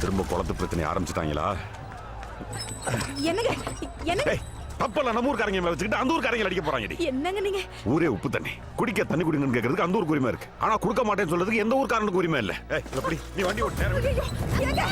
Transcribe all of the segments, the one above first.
திரும்ப குளத்து பிரச்சனை ஆரம்பிச்சுட்டாங்களா? என்னங்க என்னங்க தப்பல்ல, நம்ம ஊர்க்காரங்க வச்சுக்கிட்டு அந்த ஊர்க்காரங்க அடிக்க போறாங்க. என்னங்க நீங்க? ஊரே உப்பு தண்ணி குடிக்க தண்ணி குடிங்கன்னு கேக்குறதுக்கு அந்த ஊருக்கு உரிமை இருக்கு. ஆனா கொடுக்க மாட்டேன்னு சொல்றதுக்கு எந்த ஊர்க்காரனுக்கு உரிமை இல்ல. எப்படி நீ வண்டி ஓட்டு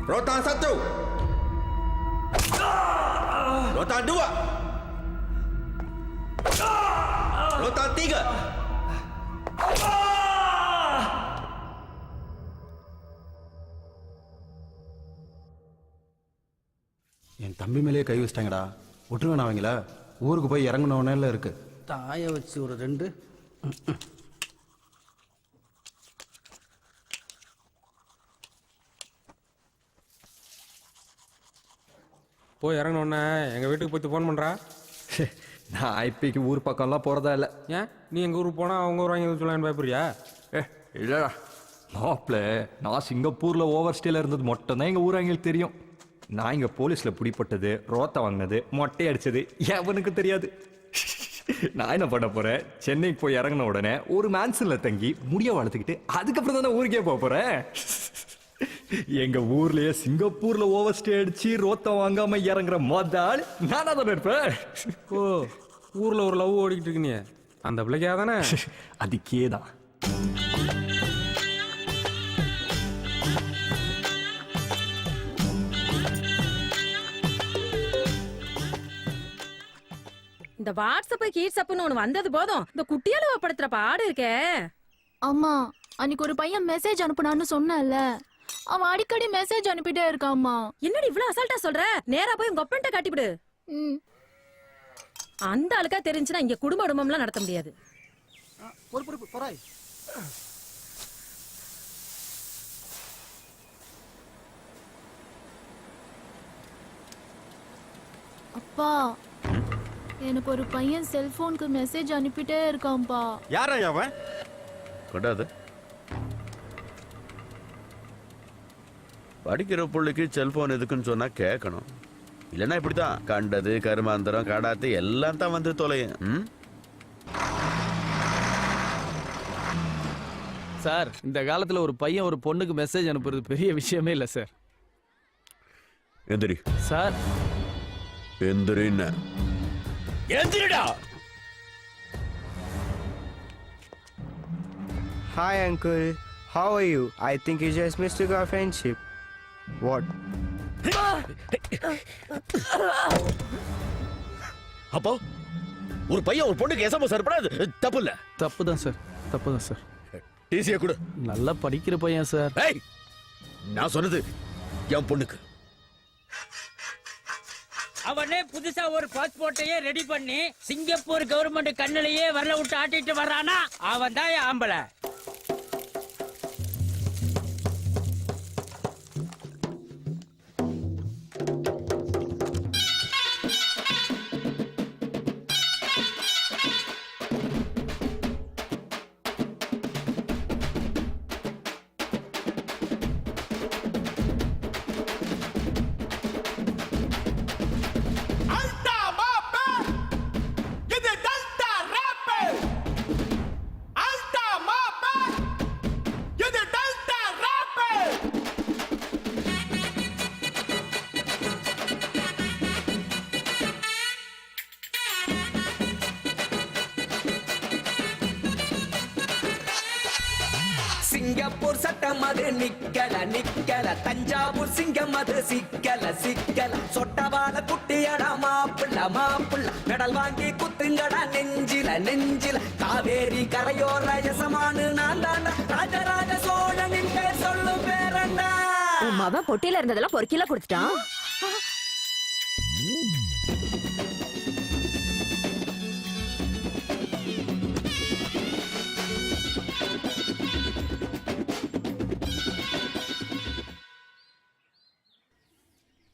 Rotan 1. Rotan 2. Rotan 3. தம்பி மேலேயே கை வச்சிட்டாங்கடா. விட்டுருவேன் அவங்கள. ஊருக்கு போய் இறங்கினவனே இருக்கு. தாயை வச்சு ஒரு 2. போய் இறங்கினோடனே எங்கள் வீட்டுக்கு போய் ஃபோன் பண்ணுறா. நான் இப்போக்கு ஊர் பக்கம்லாம் போகிறதா இல்லை. ஏன் நீ எங்கள் ஊருக்கு போனால் அவங்க ஊர் வாங்கி சொல்லலான்னு பயப்படுறியா? இல்லைடா மாப்பிள்ள, நான் சிங்கப்பூரில் ஓவர் ஸ்டேல இருந்தது மட்டும்தான் எங்கள் ஊராங்களுக்கு தெரியும். நான் இங்கே போலீஸில் பிடிப்பட்டது, ரோத்தை வாங்கினது, மொட்டை அடித்தது எவனுக்கு தெரியாது. நான் என்ன பண்ண போகிறேன், சென்னைக்கு போய் இறங்கின உடனே ஒரு மேன்சனில் தங்கி முடிய வளர்த்துக்கிட்டு அதுக்கப்புறம் தானே ஊருக்கே போக போகிறேன். எங்க ஊர்லயே சிங்கப்பூர்ல ஓவர் ஸ்டே அடிச்சு ரோத்த வாங்காம இறங்குற மொதல் நானா தானே இருப்பேன். ஓ, ஊரில் ஒரு லவ் ஓடிக்கிட்டு இருக்கு நீ, அந்த பிள்ளைக்கா தானே? அதுக்கே தான். இந்த வாட்ஸ்அப் கீட்ஸ்அப்னு ஒண்ணு வந்தது போதும் இந்த குட்டியால படுத்துற பாடு இருக்கே. அம்மா, அன்னைக்கு ஒரு பையன் மெசேஜ் அனுப்புனான்னு சொன்னல, அவன் அடிக்கடி மெசேஜ் அனுப்பிட்டே இருக்காம்மா. என்னடி இவ்ளோ அசால்ட்டா சொல்ற? நேரா போய் உங்க அப்பன்ட்ட காட்டிவிடு. அந்த ஆளுக்கா தெரிஞ்சுனா இங்க குடும்பம்லாம் நடத்த முடியாது. பொறுப்பு போறாய். அப்பா, எனக்கு ஒரு பையன் செல்போனுக்கு மெசேஜ் அனுப்பிட்டே இருக்கான்பா. யாரா அவன்? கொண்டாது படிக்கிற பிள்ளைக்கு செல்போன் எதுக்குன்னு சொன்னா கேட்கணும். இல்லைன்னா இப்படித்தான் கண்டது கருமாந்திரம் காடாத்து எல்லாம் தான் வந்து தொலையும். சார், இந்த காலத்துல ஒரு பையன் ஒரு பொண்ணுக்கு மெசேஜ் அனுப்புறது பெரிய விஷயமே இல்ல சார். எந்திரி sir, எந்திரின்னு எந்திரிடா. Hi uncle, how are you? I think you just mistook our friendship. What? அப்போ ஒரு பையன் ஒரு பொண்ணுக்கு எஸ்எம்எஸ் அனுப்புறது தப்பு இல்ல. தப்பு தான் சார். டிசியை கொடு. நல்லா படிக்கிற பையன் சார். ஏய், நான் சொன்னது என் பொண்ணுக்கு. அவனே புதுசா ஒரு பாஸ்போர்ட்டையே ரெடி பண்ணி சிங்கப்பூர் கவர்மெண்ட் கண்ணிலேயே வரல விட்டு ஆட்டிட்டு வர்றானா, அவன் தான் ஆம்பளை. சிங்கப்பூர் சட்டம் அது நிக்கல, தஞ்சாவூர் சிங்கம் அது சிக்கல, சொட்டவால குட்டியடா மாப்பிள்ள, மெடல் வாங்கி குத்துங்கடா நெஞ்சில, காவேரி கரையோர யசமானு நான் தாண்டா, ராஜராஜ சோழனின் பேர் சொல்லு பேரண்டா. உன் மவன் பொட்டியில இருந்ததெல்லாம் ஒரு கிலோ கொடுத்துட்டான்.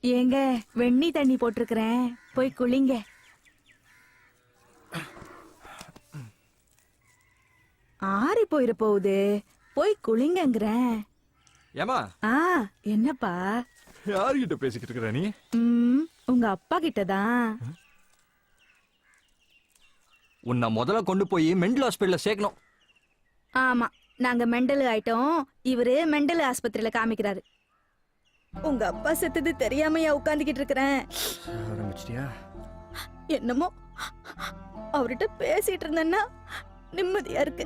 ஏங்க, வெண்ணி தண்ணி போட்டிருக்கிறேன், போய் குளிங்க. ஆறி போயிட போகுது, போய் குளிங்கங்கிறேன். ஏமா, என்னப்பா? யார்கிட்ட பேசிக்கிட்டு இருக்கிற நீ? உங்க அப்பா கிட்டதான். உன்னை முதல்ல கொண்டு போய் மெண்டல் ஹாஸ்பிட்டல்ல சேர்க்கணும். ஆமா, நாங்க மெண்டல் ஆயிட்டோம், இவரு மெண்டல் ஆஸ்பத்திரியில காமிக்கிறாரு. உங்க அப்பா செத்தது தெரியாமையா உட்கார்ந்துகிட்டு இருக்கிறேன். ஆரம்பிச்சிட்டியா? என்னமோ அவர்கிட்ட பேசிட்டு இருந்தேன்னா நிம்மதியா இருக்கு.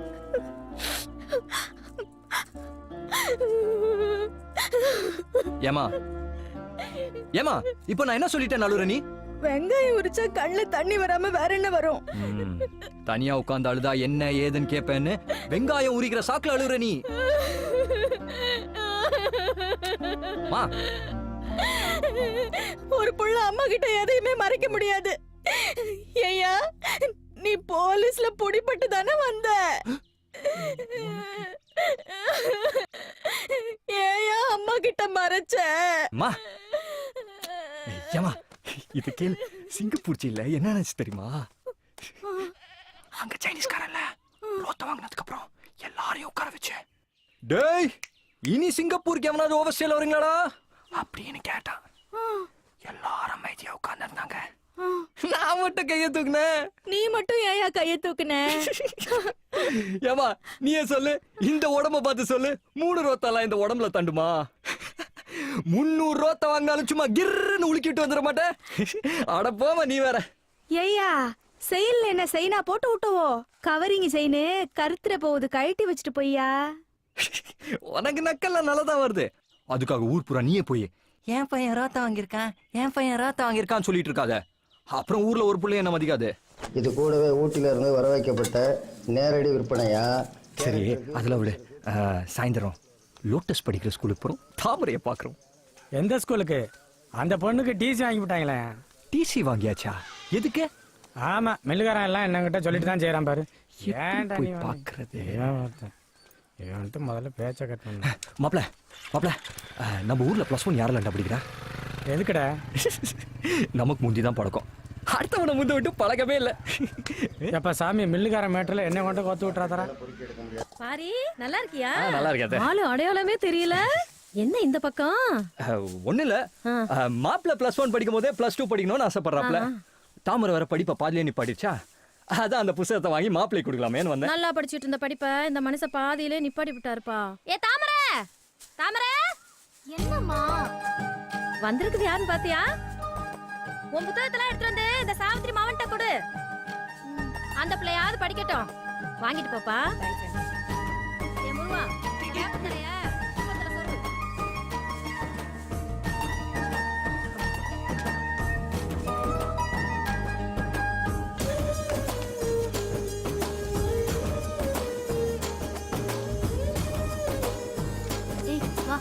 ஏமா இப்ப நான் என்ன சொல்லிட்டேன் அழுற நீ? வெங்காயம் உரிச்சா கண்ணுல தண்ணி வராம வேற என்ன வரும்? தனியா உட்கார்ந்து அழுதா என்ன ஏதுன்னு கேப்பேன்னு வெங்காயம் உரிக்கிற சாக்குல அழுற நீ. ஒரு புள்ள அம்மா கிட்ட எதையுமே மறைக்க முடியாது. ஐயா, நீ போலீஸ்ல புடிபட்டு தானே வந்த. ஏயா அம்மா கிட்ட மறைச்ச? அம்மா ஏமா இது கேள், சிங்கப்பூர் ஜெயில என்ன நினைச்சு தெரியுமா? அங்க சைனீஸ்காரன்ல ரோத்த வாங்கினதுக்கு அப்புறம் எல்லாரையும் உட்கார வச்சு, டேய் இனி சிங்கப்பூருக்கு எவனாவது ஓவர்ஸ்டேல வரீங்களாடா அப்படின்னு கேட்டான். எல்லாரும் அமைதியா உட்கார்ந்து இருந்தாங்க. நான் மட்டும் கைய தூக்குனேன். நீ மட்டும் ஏயா கைய தூக்குன? ஏமா நீயே சொல்லு, இந்த உடம்ப பார்த்து சொல்லு, 3 ரோத்தாலாம் இந்த உடம்புல தண்டுமா? 300 ரோத்த வாங்கினாலும் சும்மா கிர்ன்னு உலுக்கிட்டு வந்துட மாட்டேன். அட போமா நீ வேற. ஐயா, செயல்ல என்ன செயினா போட்டு விட்டுவோ? கவரிங் செயினு கருத்துற போகுது, கழட்டி வச்சுட்டு போய்யா. உனக்கு நக்கல்லாம் நல்லதான் வருது. அதுக்காக ஊர் பூரா நீயே போய் என் பையன் ராத்தா வாங்கியிருக்கான், என் பையன் ராத்தா வாங்கியிருக்கான்னு சொல்லிட்டு இருக்காத. அப்புறம் ஊர்ல ஒரு பிள்ளைய என்ன மதிக்காது. இது கூடவே ஊட்டில இருந்து வர வைக்கப்பட்ட நேரடி விற்பனையா? சரி அதுல விடு. சாயந்தரம் லோட்டஸ் படிக்கிற ஸ்கூலுக்கு போறோம், தாமரைய பாக்குறோம். எந்த ஸ்கூலுக்கு? அந்த பொண்ணுக்கு டிசி வாங்கி விட்டாங்களே. டிசி வாங்கியாச்சா? எதுக்கு? ஆமா, மெல்லுகாரன் எல்லாம் என்னங்கிட்ட சொல்லிட்டு தான் செய்யறான் பாரு. ஏன்டா நீ போய் பாக்குறது? இவன்ட்டு முதல்ல பேச்ச கட் பண்ண. மாப்ள மாப்ள, நம்ம ஊர்ல +1 யாரெல்லாம் படிக்கிறா? எதுக்குடா? நமக்கு முந்திதான் பழக்கம், அடுத்தவனை முந்த விட்டு பழக்கமே இல்ல. எப்ப சாமி மில்லுக்கார மேட்டர்ல என்ன கொண்டு கொத்து விட்டுறாதரா? பாரி, நல்லா இருக்கியா? நல்லா இருக்காது. ஆளு அடையாளமே தெரியல. என்ன இந்த பக்கம்? ஒண்ணு இல்ல, மாப்பிள்ள +1 படிக்கும் போதே +2 படிக்கணும்னு ஆசைப்படுறாப்ல. தாமரை வர படிப்பை பாதிலே நிப்பாடிச்சா, அதான் அந்த புத்தகத்தை வாங்கி மாப்பிள்ளை கொடுக்கலாமேன்னு வந்தேன். நல்லா படிச்சிட்டு இருந்த படிப்ப இந்த மனுஷ பாதியிலே நிப்பாட்டி விட்டாருப்பா. ஏ தாமரை, தாமரை, என்னம்மா வந்திருக்குது யாருன்னு பாத்தியா? உன் புத்தகத்தெல்லாம் எடுத்து வந்து இந்த சாவித்திரி மாவன்ட்ட கொடு. அந்த பிள்ளையாவது படிக்கட்டும். வாங்கிட்டு போப்பா. ஏ முருவா, கேப் தரைய புத்தகத்துல சொல்லு. ஏய் வா.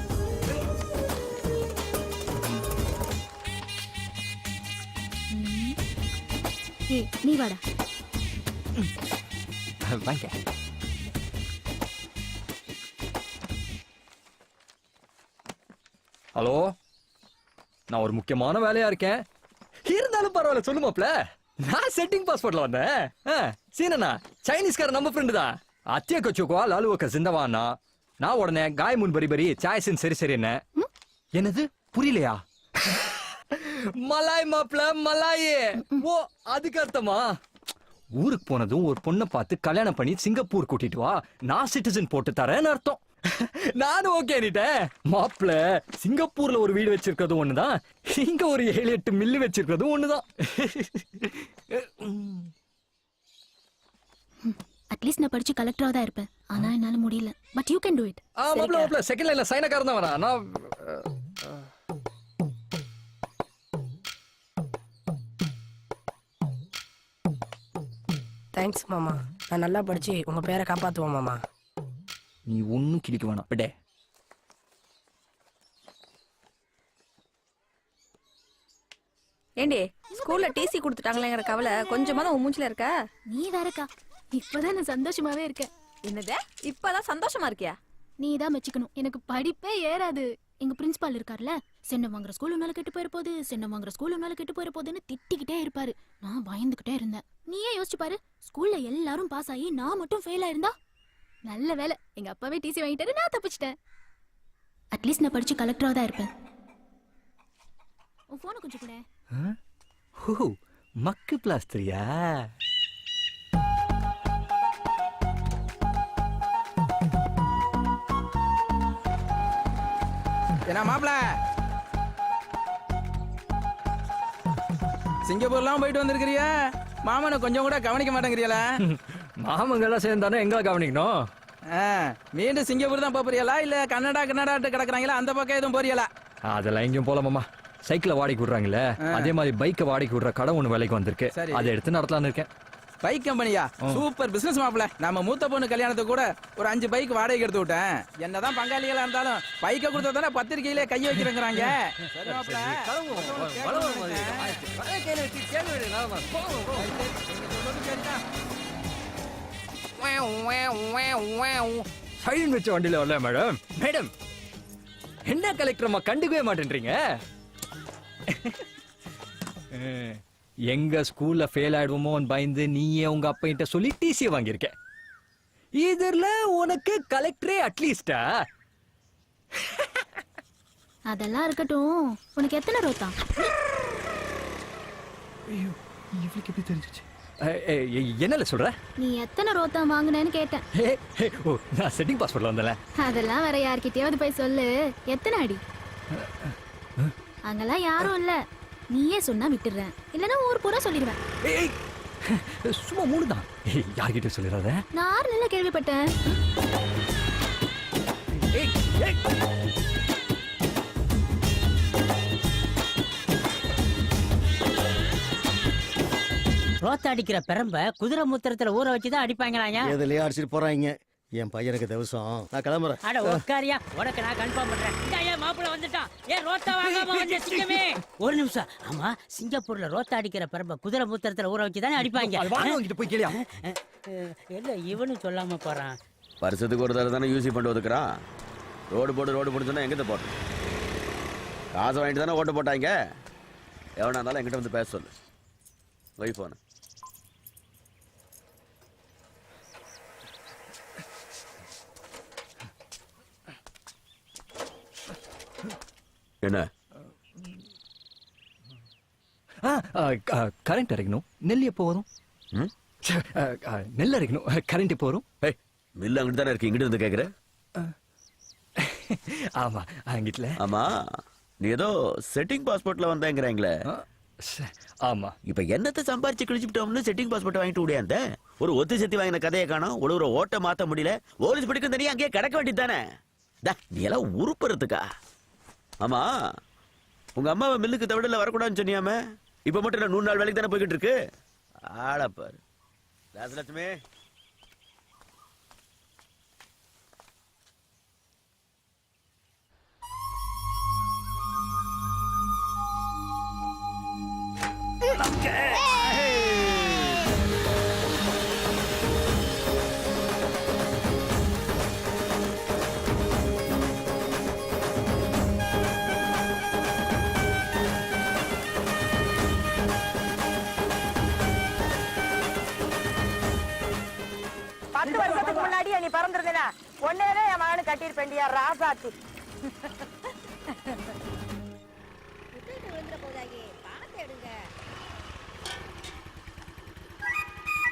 ஏய் நீ வாடா. வாங்க. ஹலோ, நான் ஒரு முக்கியமான வேலையா இருக்கேன். இருந்தாலும் பரவாயில்ல சொல்லு மாப்ள. நான் செட்டிங் பாஸ்போர்ட்ல வந்தேன். சீனண்ணா சைனீஸ்கார நம்ம ஃப்ரெண்டு தான். அத்திய கச்சுக்கோ லாலுவக்க சிந்தவானா. நான் உடனே காய் முன் பரி பரி சாய்ஸின் சரி சரி என்ன. என்னது புரியலையா? மலாய் மாப்ள மலாயே. ஓ அதுக்கு அர்த்தமா? ஊருக்கு போனதும் ஒரு பொண்ணை பார்த்து கல்யாணம் பண்ணி சிங்கப்பூர் கூட்டிட்டு வா, நான் சிட்டிசன் போட்டு தரேன்னு அர்த்தம். நானும் ஓகே நீட்டேன். மாப்பிள்ள சிங்கப்பூர்ல ஒரு வீடு வச்சிருக்கிறதும் ஒண்ணுதான், இங்க ஒரு 7-8 மில்லு வச்சிருக்கிறதும் ஒண்ணுதான். அட்லீஸ்ட் நான் படிச்சு கலெக்டரா தான் இருப்பேன். ஆனா என்னால முடியல. But you can to it. மாப்பிள்ள செகண்ட் லைன்ல சைனக்காரன் தான் வரா. நான் தேங்க்ஸ் மாமா. நான் நல்லா படிச்சு உங்க பேரை காப்பாத்துவோம் மாமா. நீ ஒன்னும் கிழிக்க வேணாம் விடே. ஏண்டி ஸ்கூல்ல டிசி கொடுத்துட்டாங்களேங்கிற கவலை கொஞ்சமாதான் உன் மூஞ்சில இருக்கா? நீ வேறக்கா, இப்பதான் நான் சந்தோஷமாவே இருக்கேன். என்னது இப்பதான் சந்தோஷமா இருக்கியா? நீ தான் மெச்சுக்கணும், எனக்கு படிப்பே ஏறாது. எங்க பிரின்சிபால் இருக்கார்ல, சென்னை வாங்குற ஸ்கூல் உன்னால கெட்டு போயிட போகுது, சென்னை வாங்குற ஸ்கூல் உன்னால கெட்டு போயிட போகுதுன்னு திட்டிக்கிட்டே இருப்பாரு. நான் பயந்துகிட்டே இருந்தேன். நீயே யோசிச்சு பாரு, ஸ்கூல்ல எல்லாரும் பாஸ் ஆகி நான் மட்டும் ஃபெயில் ஆயிருந்தா? நல்ல வேலை எங்க அப்பாவே டிசி வாங்கிட்டாரு, நான் தப்பிச்சிட்டேன். அட்லீஸ்ட் நான் படிச்சு கலெக்டரா தான் இருப்பேன். உன் போனை கொஞ்சம் கூட. ஓ மக்கு பிளாஸ்டரியா? என்ன மாப்பிள, சிங்கப்பூர்லாம் போயிட்டு வந்திருக்கிறியா? மாமனை கொஞ்சம் கூட கவனிக்க மாட்டேங்கிறியல? மாமங்கெல்லாம் சேர்ந்தானே எங்களை கவனிக்கணும். மீண்டும் சிங்கப்பூர் தான் போறியலா இல்ல கன்னடாட்டு கிடக்குறாங்களா அந்த பக்கம் எதுவும் போறியலா? அதெல்லாம் எங்கேயும் போல மாமா. சைக்கிளை வாடகைக்கு விடுறாங்களே, அதே மாதிரி பைக்கை வாடகைக்கு விடுற கடை ஒண்ணு வேலைக்கு வந்திருக்கு. அதை எடுத்து நடத்தலான்னு இருக்கேன். பைக் கம்பெனியா சூப்பர் பிசினஸ் மாப்ள. நம்ம மூத்த பொண்ணு கல்யாணத்துக்கு கூட ஒரு 5 பைக் வாடகைக்கு எடுத்து விட்டேன். என்னதான் பங்காளிகளா இருந்தாலும் பைக்கை கொடுத்தா தானே பத்திரிக்கையிலே கை வைக்கிறேங்கிறாங்க. சரி மாப்ள. சைலண்ட் வச்ச வண்டியில வரல மேடம். மேடம் என்ன கலெக்டர் அம்மா கண்டுக்கவே மாட்டேன்றீங்க? எங்க ஸ்கூல்ல ஃபெயில் ஆயிடுவோமோன்னு பயந்து நீயே உங்க அப்பா கிட்ட சொல்லி டிசி வாங்கியிருக்க. இதுல உனக்கு கலெக்டரே அட்லீஸ்டா? அதெல்லாம் இருக்கட்டும், உனக்கு எத்தனை ரோத்தா? இவளுக்கு எப்படி தெரிஞ்சிச்சு? என்னல சொல்ற? நீ எத்தனை ரோத்தா வாங்குனேன்னு கேட்டேன். ஓ, நான் செட்டிங் பாஸ்போர்ட்ல வந்தல. அதெல்லாம் வேற யார்கிட்டயாவது போய் சொல்லு. எத்தனை அடி? அங்கெல்லாம் யாரும் இல்ல. நீயே சொன்னா விட்டுறேன், இல்லனா ஊர் பூரா சொல்லிடுவேன். சும்மா மூணுதான். யார்கிட்ட சொல்லிடாத. நான் நல்ல கேள்விப்பட்டேன். ரோத்த அடிக்கிற பெரம்ப குதிரை மூத்திரத்துல ஊற வச்சுதான் அடிப்பாங்களாங்க. எதுலயே அடிச்சிட்டு போறாங்க. என் பையனுக்கு திவசம். நான் கிளம்புறேன். அட உட்காரியா, உனக்கு நான் கன்ஃபார்ம் பண்றேன். ஏன் மாப்பிள்ள வந்துட்டான்? ஏன் ரோத்த வாங்காம வந்த சிங்கமே? ஒரு நிமிஷம். ஆமா, சிங்கப்பூர்ல ரோத்த அடிக்கிற பெரம்ப குதிரை மூத்திரத்துல ஊற வச்சுதானே அடிப்பாங்க. வாங்கிட்டு போய் கேளியா? இல்ல இவனு சொல்லாம போறான். வருஷத்துக்கு ஒரு தடவை தானே யூசி பண்ணி ஒதுக்குறான். ரோடு போட்டு சொன்னா எங்கிட்ட போட்டோம்? காசை வாங்கிட்டு தானே ஓட்டு போட்டாங்க. எவனா இருந்தாலும் என்கிட்ட வந்து பேச சொல்லு. வை போன. என்ன கரண்ட் இறக்கணும். நெல் எப்போ வரும்? நெல் இறக்கணும். கரண்ட் எப்போ வரும்? மில்லு அங்கிட்டு தானே இருக்கு. இங்கிட்டு வந்து கேக்குற? ஆமா, அங்கிட்டுல. ஆமா, நீ ஏதோ செட்டிங் பாஸ்போர்ட்ல வந்தேங்கிறாங்களே. ஆமா. இப்ப என்னத்தை சம்பாரிச்சு கிழிச்சுட்டோம்னு செட்டிங் பாஸ்போர்ட் வாங்கிட்டு விடியாந்த? ஒரு ஒத்து செத்தி வாங்கின கதையை காணோம். ஒரு ஓட்ட மாத்த முடியல. போலீஸ் பிடிக்கும் தெரியும், அங்கேயே கிடக்க வேண்டியது தானே. நீ எல்லாம் உருப்புறதுக்கா? ஆமா, உங்க அம்மாவை மில்லுக்கு தவிடல வரக்கூடாதுன்னு சொன்னியாம, இப்ப மட்டும் 100 நாள் வேலைக்கு தானே போய்கிட்டு இருக்கு. ஆளப்பாரு ராசலட்சுமி. வருஷத்துக்கு முன்னாடி நீ பறந்துருந்தா ஒன்னேவே என் மகனு கட்டிருப்பேண்டியா ராசாத்தி.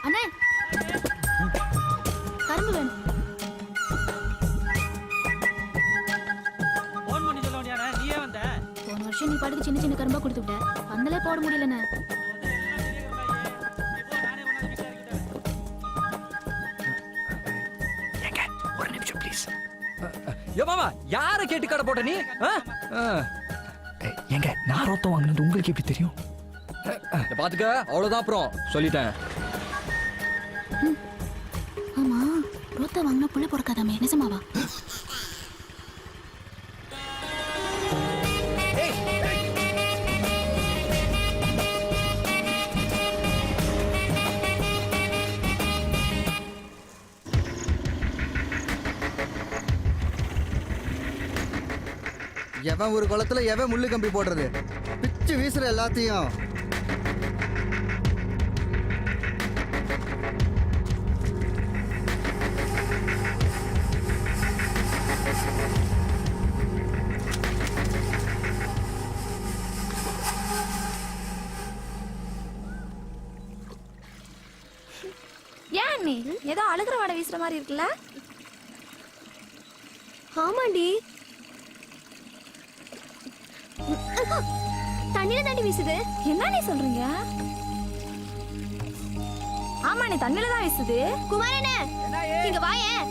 அண்ணே, கரும்பு வேணும். போன் பண்ணி சொல்ல வேண்டியானே, நீயே வந்த. போன வருஷம் நீ பாட்டுக்கு சின்ன சின்ன கரும்பா கொடுத்து விட்ட. பந்தலே போட முடியலண்ணே. மாமா, யார கேட்டு கடை போட்ட நீ? எங்க நான் ரோத்தம் வாங்கினது உங்களுக்கு எப்படி தெரியும்? பாத்துக்க, அவ்வளவுதான். அப்புறம் சொல்லிட்டேன். ஆமா, ரோத்த வாங்கினா புள்ள பொறுக்காதாமே, நிஜமாவா? எவன் ஒரு குளத்துல எவன் முள்ளு கம்பி போடுறது? பிச்சு வீசுற எல்லாத்தையும். ஏன் நீ ஏதோ அழுகிற வாடை வீசுற மாதிரி இருக்குல்ல? ஆமாண்டி, தண்ணியில தாண்டி வீசுது. என்ன நீ சொல்றீங்க? ஆமா, நீ தண்ணியில தான் வீசுது. குமாரனே, இங்க வாயேன்.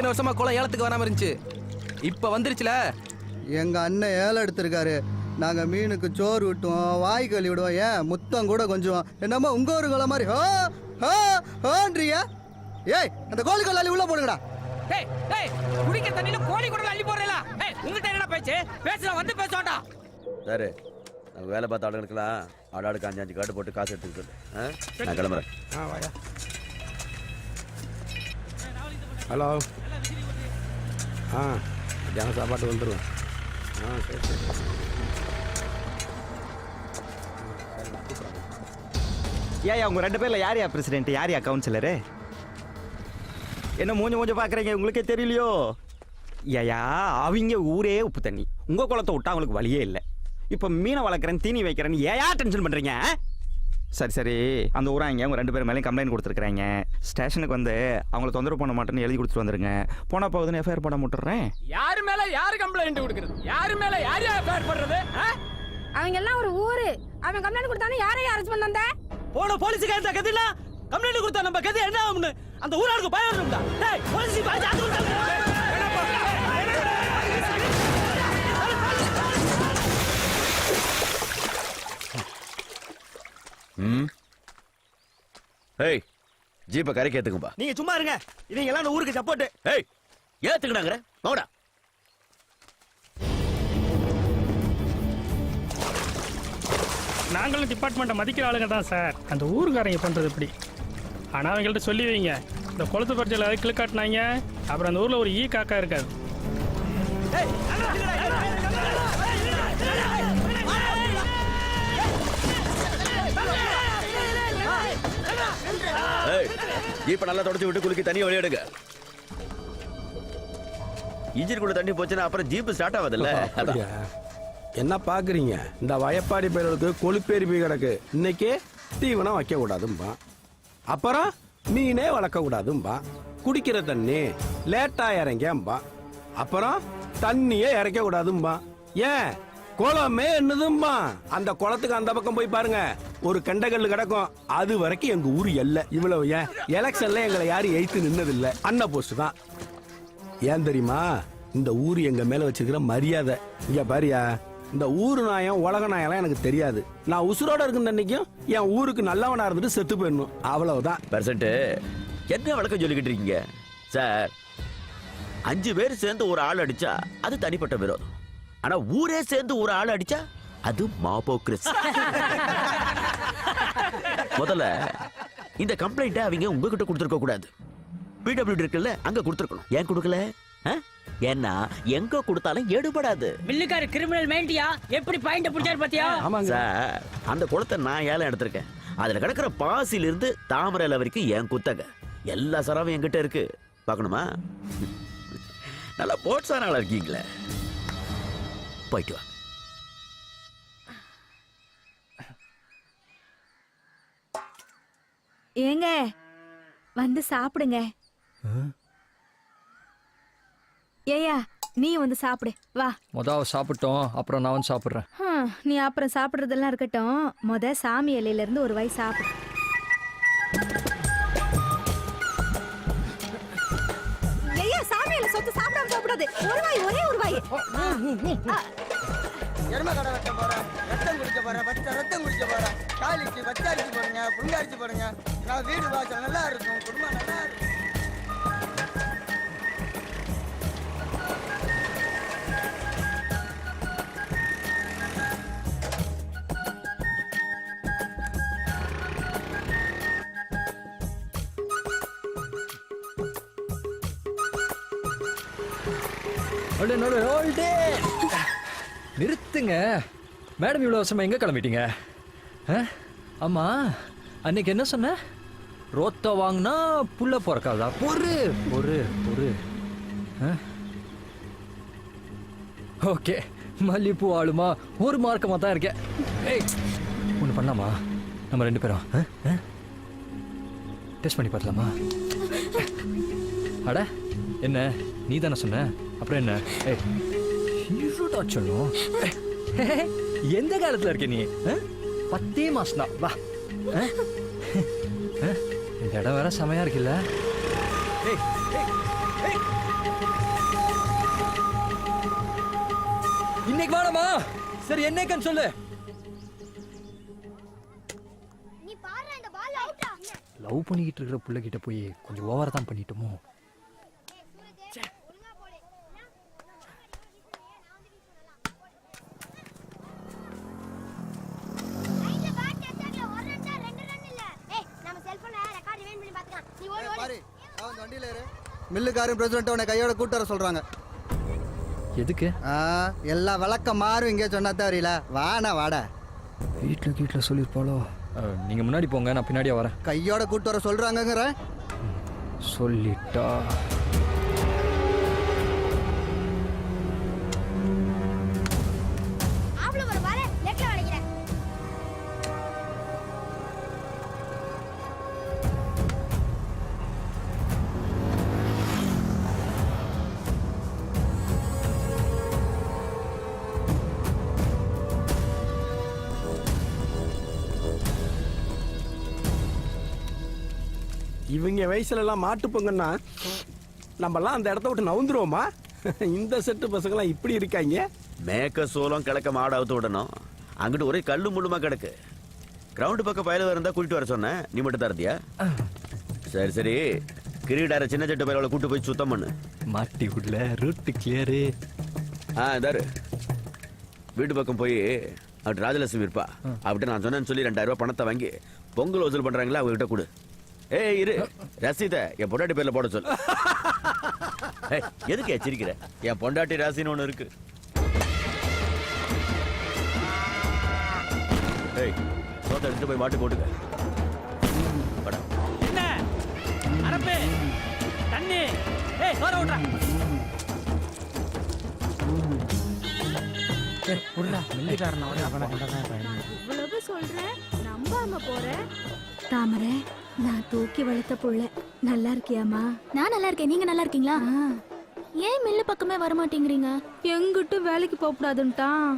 வருஷமா குளம் ஏலத்துக்கு வராம இருந்துச்சு, இப்ப வந்துருச்சுல. எங்க அண்ணன் ஏலம் எடுத்திருக்காரு. நாங்க மீனுக்கு சோறு விட்டுவோம், வாய் கழுவி விடுவோம், ஏன் முத்தம் கூட கொஞ்சம். என்னமோ உங்க ஒரு குளம் மாதிரி ஹோன்றிய. ஏய் அந்த கோழி கொள்ளாளி உள்ள போடுங்கடா. டேய் டேய், குடிக்க தண்ணில கோழி குடல் அள்ளி போறேல. ஏய் உங்ககிட்ட என்னடா பேச்சு? பேசுற வந்து பேசோடா. சரி, நம்ம வேலை பார்த்த ஆளுங்களுக்குலாம் ஆடாளுக்கு 5 காட்டு போட்டு காசு எடுத்துக்கிட்டு நான் கிளம்புறேன். வாயா. ஹலோ. மத்தியானம் சாப்பாட்டு வந்துடுவேன். சரி சரி. ஏயா உங்க 2 பேர்ல யார் பிரசிடென்ட், யார் கவுன்சிலரு? என்ன மூஞ்ச பாக்குறீங்க, உங்களுக்கே தெரியலையோ? ஏயா அவங்க ஊரே உப்பு தண்ணி, உங்க குளத்தை விட்டா அவங்களுக்கு வழியே இல்லை. இப்ப மீனை வளர்க்குறேன், தீனி வைக்கிறேன்னு ஏயா டென்ஷன் பண்றீங்க? சரி சரி, அந்த ஊராங்க உங்க 2 பேர் மேலேயும் கம்ப்ளைண்ட் கொடுத்துருக்காங்க. ஸ்டேஷனுக்கு வந்து அவங்கள தொந்தரவு பண்ண மாட்டேன்னு எழுதி கொடுத்துட்டு வந்துருங்க. போனா போகுதுன்னு எஃப்ஐஆர் போட முட்டுறேன். யாரு மேல யாரு கம்ப்ளைண்ட் கொடுக்குறது? யாரு மேல யார் எஃப்ஐஆர் போடுறது? அவங்க எல்லாம் ஒரு ஊரு. அவன் கம்ப்ளைண்ட் கொடுத்தானே யாரையும் அரெஸ்ட் பண்ணானே. போன போலீஸ் கேட்ட கதில கம்ப்ளைண்ட் கொடுத்தா நம்ம கதி என்ன ஆகும்னு அந்த ஊராளுக்கு பயம் இருக்குடா. டேய் போலீஸ் பாய் ஜாத்து கொடுத்தாங்க. ஏய் ஜீப்ப கரைக்கு ஏத்துக்கும்பா. நீங்க சும்மா இருங்க, இவங்க எல்லாம் ஊருக்கு சப்போர்ட். ஏய் ஏத்துக்கடாங்கற போடா. நாங்களும் டிபார்ட்மெண்ட்டை மதிக்கிற ஆளுங்க தான் சார். அந்த ஊருக்காரங்க பண்ணுறது இப்படி. ஆனால் அவங்கள்ட்ட சொல்லி வைங்க, இந்த குளத்து பறிச்சல் அதை கிளிக்காட்டினாங்க, அப்புறம் அந்த ஊரில் ஒரு ஈ காக்கா இருக்காது. ஜீப்பை நல்லா தொடச்சு விட்டு குலுக்கி தண்ணி வெளியெடுங்க. இன்ஜினுக்குள்ள தண்ணி போச்சுன்னா அப்புறம் ஜீப்பு ஸ்டார்ட் ஆகாதுல்ல. என்ன பாக்குறீங்க, இந்த வயப்பாடி பேர்களுக்கு கொழுப்பேறி போய் கிடக்கு. இன்னைக்கு தீவனம் வைக்க கூடாதும்பா, அப்புறம் மீனே வளர்க்க கூடாதும்பா, குடிக்கிற தண்ணி லேட்டா இறங்கம்பா, அப்புறம் தண்ணியே இறக்க கூடாதும்பா. ஏன் குளமே என்னதும்பா? அந்த குளத்துக்கு அந்த பக்கம் போய் பாருங்க, ஒரு கண்டகல்லு கிடக்கும். அது வரைக்கும் எங்க ஊர் எல்லை. இவ்வளவு ஏன் எலெக்ஷன்ல எங்களை யாரும் எய்த்து நின்னதில்லை, அண்ணா போஸ்ட் தான். ஏன் தெரியுமா? இந்த ஊர் எங்க மேல வச்சிருக்கிற மரியாதை. இங்க பாரியா, இந்த ஊரு நாயம் உலக நாயெல்லாம் எனக்கு தெரியாது. நான் உசுரோட இருக்கும் அன்னைக்கும் என் ஊருக்கு நல்லவனா இருந்துட்டு செத்து போயிடணும், அவ்வளவுதான். பெர்சன்ட் என்ன வழக்கம் சொல்லிக்கிட்டு இருக்கீங்க சார்? 5 பேர் சேர்ந்து ஒரு ஆள் அடிச்சா அது தனிப்பட்ட விரோதம். ஆனா ஊரே சேர்ந்து ஒரு ஆள் அடிச்சா அது மாபோக்ரஸி. முதல்ல இந்த கம்ப்ளைண்ட்டை அவங்க உங்ககிட்ட கொடுத்துருக்க கூடாது. பிடபிள்யூடி இருக்குல்ல, அங்க கொடுத்துருக்கணும். ஏன் கொடுக்கல? ஏன்னா எங்க கொடுத்தாலும் எடுபடாது. மில்லுக்கார கிரிமினல் மைண்டியா எப்படி பாயிண்ட் பிடிச்சாரு பாத்தியா? சார் அந்த குளத்தை நான் ஏலம் எடுத்திருக்கேன். அதுல கிடக்கிற பாசில இருந்து தாமரையில வரைக்கும் என் குத்தக. எல்லா சரவும் என்கிட்ட இருக்கு. பார்க்கணுமா? நல்லா போட்ஸான ஆளா இருக்கீங்களே. போயிட்டு வா. ஏங்க வந்து சாப்பிடுங்க. ஏயா நீ வந்து சாப்பிடு வா. முதல் சாப்பிட்டோம், அப்புறம் நான் வந்து சாப்பிட்றேன். நீ அப்புறம் சாப்பிடுறதெல்லாம் இருக்கட்டும், சாமி இலையில இருந்து ஒரு வாய் சாப்பிடு. ஏயா சாமி இலை சொத்து சாப்பிடாம சாப்பிடாது. ஒரு வாய், ஒரே ஒரு வாய். எருமை கடை வெட்ட போறேன், ரத்தம் குடிக்க போறேன், ரத்தம் குடிக்க போறேன். காலிச்சு வச்சாரிச்சு போடுங்க, புல்லாரிச்சு போடுங்க. நான் வீடு வாசல் நல்லா இருக்கும், குடும்பம் நல்லா இருக்கும். நிறுத்துங்க மேடம், இவ்வளோ வருஷமா எங்க கிளம்பிட்டீங்க? ஆமா, அன்னைக்கு என்ன சொன்ன? ரோத்த வாங்கினா புள்ள பிறக்காதா? பொறு பொறு பொறு. ஓகே, மல்லிப்பூ ஆளுமா ஒரு மார்க்கமா தான் இருக்கேன். ஏய் ஒன்று பண்ணலாமா? நம்ம 2 பேரும் டெஸ்ட் பண்ணி பார்க்கலாமா? அட என்ன, நீ தானே சொன்ன, அப்புறம் என்ன? சொல்லும் எந்த காலத்துல இருக்க நீ? 10 மாசம் தான். வா, இந்த இடம் வேற செமையா இருக்குல்ல. இன்னைக்கு வாடமா. சரி என்னைக்குன்னு சொல்லு. நீ பாரு இந்த பால் அவுட்டா. லவ் பண்ணிக்கிட்டு இருக்கிற புள்ள கிட்ட போய் கொஞ்சம் ஓவரா தான் பண்ணிட்டோமோ. மில்லுக்காரன் பிரசிடண்ட் உன்னை கையோட கூட்டு வர சொல்றாங்க. எதுக்கு? எல்லா விளக்கம் மாறும் இங்கே சொன்னா தெரியல. வாடா வாடா. வீட்டில் சொல்லியிருப்பாளோ. நீங்க முன்னாடி போங்க, நான் பின்னாடியே வரேன். கையோட கூட்டு வர சொல்றாங்கங்கிற சொல்லிட்டா. இவங்க வயசுல எல்லாம் மாட்டு பொங்கன்னா நம்மலாம் அந்த இடத்த விட்டு நவுந்துருவோமா? இந்த செட்டு பசங்களாம் இப்படி இருக்காங்க. மேக்க சோளம் கிழக்க மாடு அவுத்து விடணும். அங்கிட்டு ஒரே கல்லு முள்ளுமா கிடக்கு. கிரவுண்ட் பக்கம் பயல இருந்தா கூட்டிட்டு வர சொன்னேன். நீ மட்டும் தான் இருந்தியா? சரி சரி, கிரீடார சின்ன சட்டு பயல கூட்டு போய் சுத்தம் பண்ணு. மாட்டி விடல, ரூட் கிளியரு. இதாரு வீட்டு பக்கம் போய் அப்படி ராஜலட்சுமி இருப்பா. அப்படி நான் சொன்னேன்னு சொல்லி 2000 ரூபாய் பணத்தை வாங்கி பொங்கல் வசூல் பண்றாங்களா அவங்க கிட்ட கொடு. ஏய் இரு, ரசீத என் பொண்டாட்டி பேர்ல போட சொல்லு. எதுக்கு எச்சரிக்கிற? என் பொண்டாட்டி ராசின்னு ஒண்ணு இருக்கு. ஏய் சோத்தை எடுத்து போய் மாட்டு போட்டுக்க. என்ன அரப்பே தண்ணி. ஏய் சோற விட்றா. புடுடா மில்லிகாரன் அவரே அவன கண்டதான் பையன். இவ்வளவு சொல்றேன் நம்பாம போற. தாமரை, நான் தூக்கி வளர்த்த புள்ள. நல்லா இருக்கியாமா? நான் நல்லா இருக்கேன், நீங்க நல்லா இருக்கீங்களா? ஏன் மில்லு பக்கமே வர மாட்டேங்கிறீங்க? எங்கிட்டும் வேலைக்கு போக கூடாதுன்ட்டான்.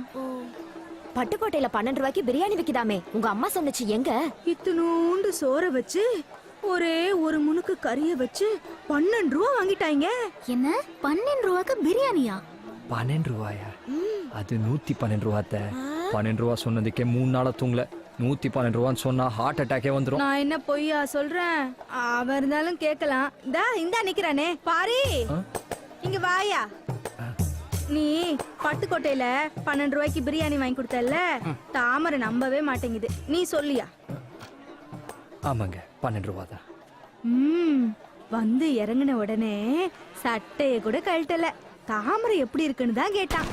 பட்டுக்கோட்டையில 12 ரூபாய்க்கு பிரியாணி விக்குதாமே, உங்க அம்மா சொன்னச்சு. எங்க இத்தனூண்டு சோற வச்சு ஒரே ஒரு முனுக்கு கறிய வச்சு 12 ரூபா வாங்கிட்டாங்க. என்ன 12 ரூபாய்க்கு பிரியாணியா? 12 ரூபாயா? அது 112 ரூபாத்த. 12 ரூபா சொன்னதுக்கே 3 நாளா தூங்கல. 112 ரூபான்னு சொன்னா ஹார்ட் அட்டாக்கே வந்துடும். நான் என்ன பொய்யா சொல்றேன்? அவன் இருந்தாலும் கேட்கலாம். இந்தா நிக்கிறானே பாரி, இங்க வாயா. நீ பட்டுக்கோட்டையில 12 ரூபாய்க்கு பிரியாணி வாங்கி கொடுத்தல, தாமரை நம்பவே மாட்டேங்குது. நீ சொல்லியா? ஆமாங்க 12 ரூபா தான். வந்து இறங்கின உடனே சட்டைய கூட கழட்டல. தாமரை எப்படி இருக்குன்னு தான் கேட்டான்.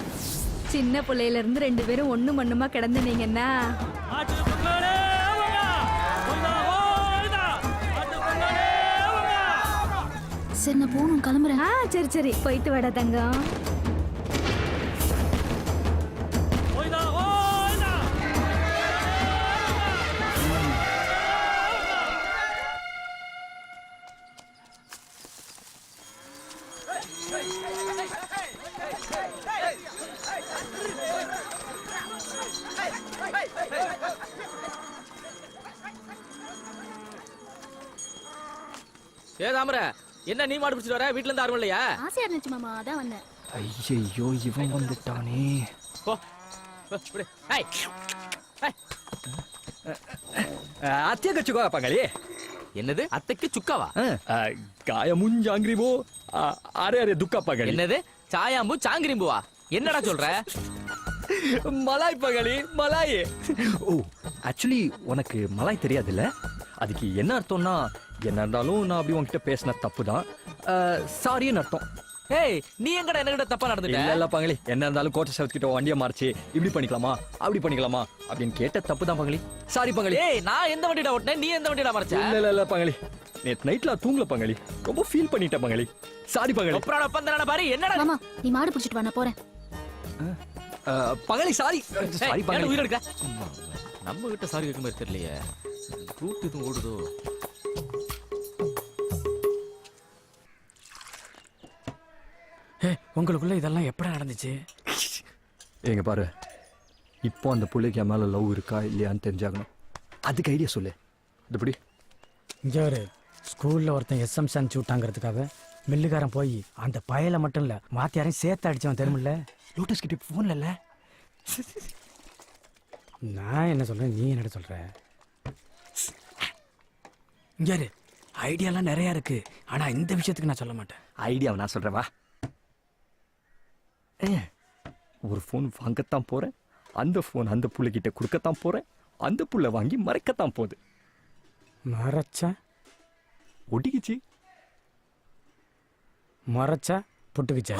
சின்ன பிள்ளையில இருந்து 2 பேரும் ஒண்ணு மண்ணுமா கிடந்துனீங்கன்னா சரி நான் போகணும், கிளம்புறேன். சரி சரி போயிட்டு வாடா தங்கம். ஏ தாமரை, என்ன நீ மாடு பிடிச்சிட்டு வர? வீட்ல இருந்து யாரும் இல்லையா? ஆசையா இருந்துச்சு மாமா, அதான் வந்தேன். ஐயோ இவன் வந்துட்டானே. போ விடு. ஏய் அத்திய கச்சுக்கோ பங்களி. என்னது அத்தைக்கு சுக்காவா? காயமுஞ்சாங்கிரிபோ அரே அரே துக்கா பங்களி. என்னது சாயாம்பு சாங்கிரிம்புவா? என்னடா சொல்ற? மலாய் பங்களி, மலாய். ஓ ஆக்சுவலி உனக்கு மலாய் தெரியாதுல்ல? அதுக்கு என்ன அர்த்தம்னா, என்ன இருந்தாலும் நான் அப்படி உன்கிட்ட பேசின தப்பு தான், சாரின்னு அர்த்தம். ஏய் நீ எங்கடா என்ன தப்பா நடந்துட்ட? இல்ல பங்களி, என்ன இருந்தாலும் கோட்டை சவுத்கிட்ட வண்டியை மாறிச்சு இப்படி பண்ணிக்கலாமா அப்படி பண்ணிக்கலாமா அப்படின்னு கேட்ட தப்பு தான் பங்களி. சாரி பங்களி. ஏய் நான் எந்த வண்டிடா ஓட்டினேன், நீ எந்த வண்டிடா மறைச்ச? இல்ல பங்களி, நேத்து நைட்ல தூங்கல பங்களி, ரொம்ப ஃபீல் பண்ணிட்டேன் பங்களி. சாரி பங்களி. அப்புறம் பந்தன பாரு. என்னடா மாமா நீ மாடு பிடிச்சிட்டு வா, நான் போறேன். பங்களி சாரி. சாரி பங்களி. உயிர் எடுக்க நம்ம கிட்ட சாரி கேட்க மாதிரி தெரியலையே. ரூட் இது ஓடுதோ? உங்களுக்குள்ள இதெல்லாம் எப்படி நடந்துச்சு? எங்க பாரு, இப்போ அந்த பிள்ளைக்கு என் மேல லவ் இருக்கா இல்லையான்னு தெரிஞ்சாகணும். அதுக்கு ஐடியா சொல்லு. இப்படி இங்கே ஒரு ஸ்கூலில் ஒருத்தன் எஸ்எம்ஸ் அனுப்பிச்சு விட்டாங்கிறதுக்காக மில்லுக்காரன் போய் அந்த பயல மட்டும் இல்ல மாத்தியாரையும் சேர்த்து அடிச்சவன் தெரியுமில்ல. லோட்டஸ் கிட்ட போன்ல இல்ல. நான் என்ன சொல்றேன், நீ என்ன சொல்ற? இங்க ஐடியாலாம் நிறைய இருக்கு, ஆனா இந்த விஷயத்துக்கு நான் சொல்ல மாட்டேன். ஐடியாவை நான் சொல்றேன் வா. ஒரு ஃபோன் வாங்கத்தான் போறேன், அந்த ஃபோன் அந்த புள்ளைகிட்ட கொடுக்கத்தான் போறேன், அந்த புள்ள வாங்கி மறைக்கத்தான் போகுது. மறைச்சா ஒட்டிக்கிச்சு, மறைச்சா புட்டுக்குச்சா?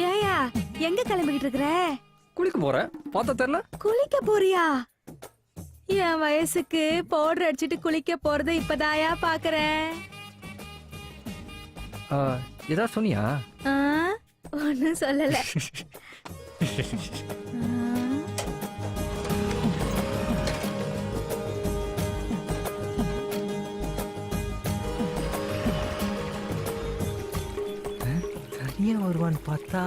ஏயா எங்க கிளம்பிக்கிட்டு இருக்கிற? குளிக்க போறேன், பார்த்தா தெரியல. குளிக்க போறியா? என் வயசுக்கு பவுடர் அடிச்சிட்டு குளிக்க போறத இப்பதாயா பாக்குறேன். ஏதாவது சொன்னியா? ஒன்னும் சொல்லல. தனியா வருவான்னு பார்த்தா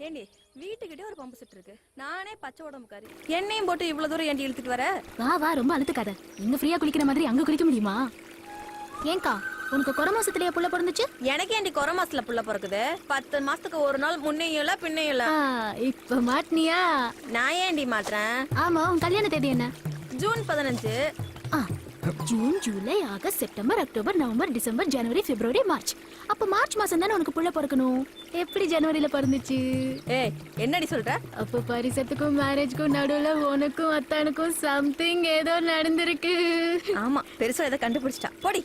ஏண்டி வீட்டுக்கிட்டே ஒரு பம்பு செட் இருக்கு, நானே பச்சை உடம்புக்காரி, என்னையும் போட்டு இவ்வளவு தூரம் ஏண்டி இழுத்துட்டு வர? வா வா, ரொம்ப அழுத்துக்காத. இங்க ஃப்ரீயா குளிக்கிற மாதிரி அங்க குளிக்க முடியுமா? ஏங்கா, உனக்கு குறை மாசத்துலயே புள்ள பிறந்துச்சு? எனக்கு ஏண்டி குறை மாசத்துல புள்ள பிறக்குது? 10 மாசத்துக்கு ஒரு நாள் முன்னையும் இல்ல பின்னையும் இல்ல. இப்ப மாட்டினியா? நான் ஏண்டி மாட்டேன்? ஆமா, உன் கல்யாண தேதி என்ன? ஜூன் 15. ஜூன், ஜூலை, August, September, October, November, December, ஜனவரி, பிப்ரவரி, மார்ச். அப்ப மார்ச் மாசம் தானே உனக்கு புள்ள பிறக்கணும். எப்படி ஜனவரியில பிறந்துச்சு? ஏய், என்னடி சொல்ற? அப்ப பரிசத்துக்கும் மேரேஜ்க்கும் நடுவுல உனக்கும் அத்தானுக்கும் சம்திங் ஏதோ நடந்திருக்கு. ஆமா, பெருசா ஏதோ கண்டுபிடிச்சிட்டா. போடி.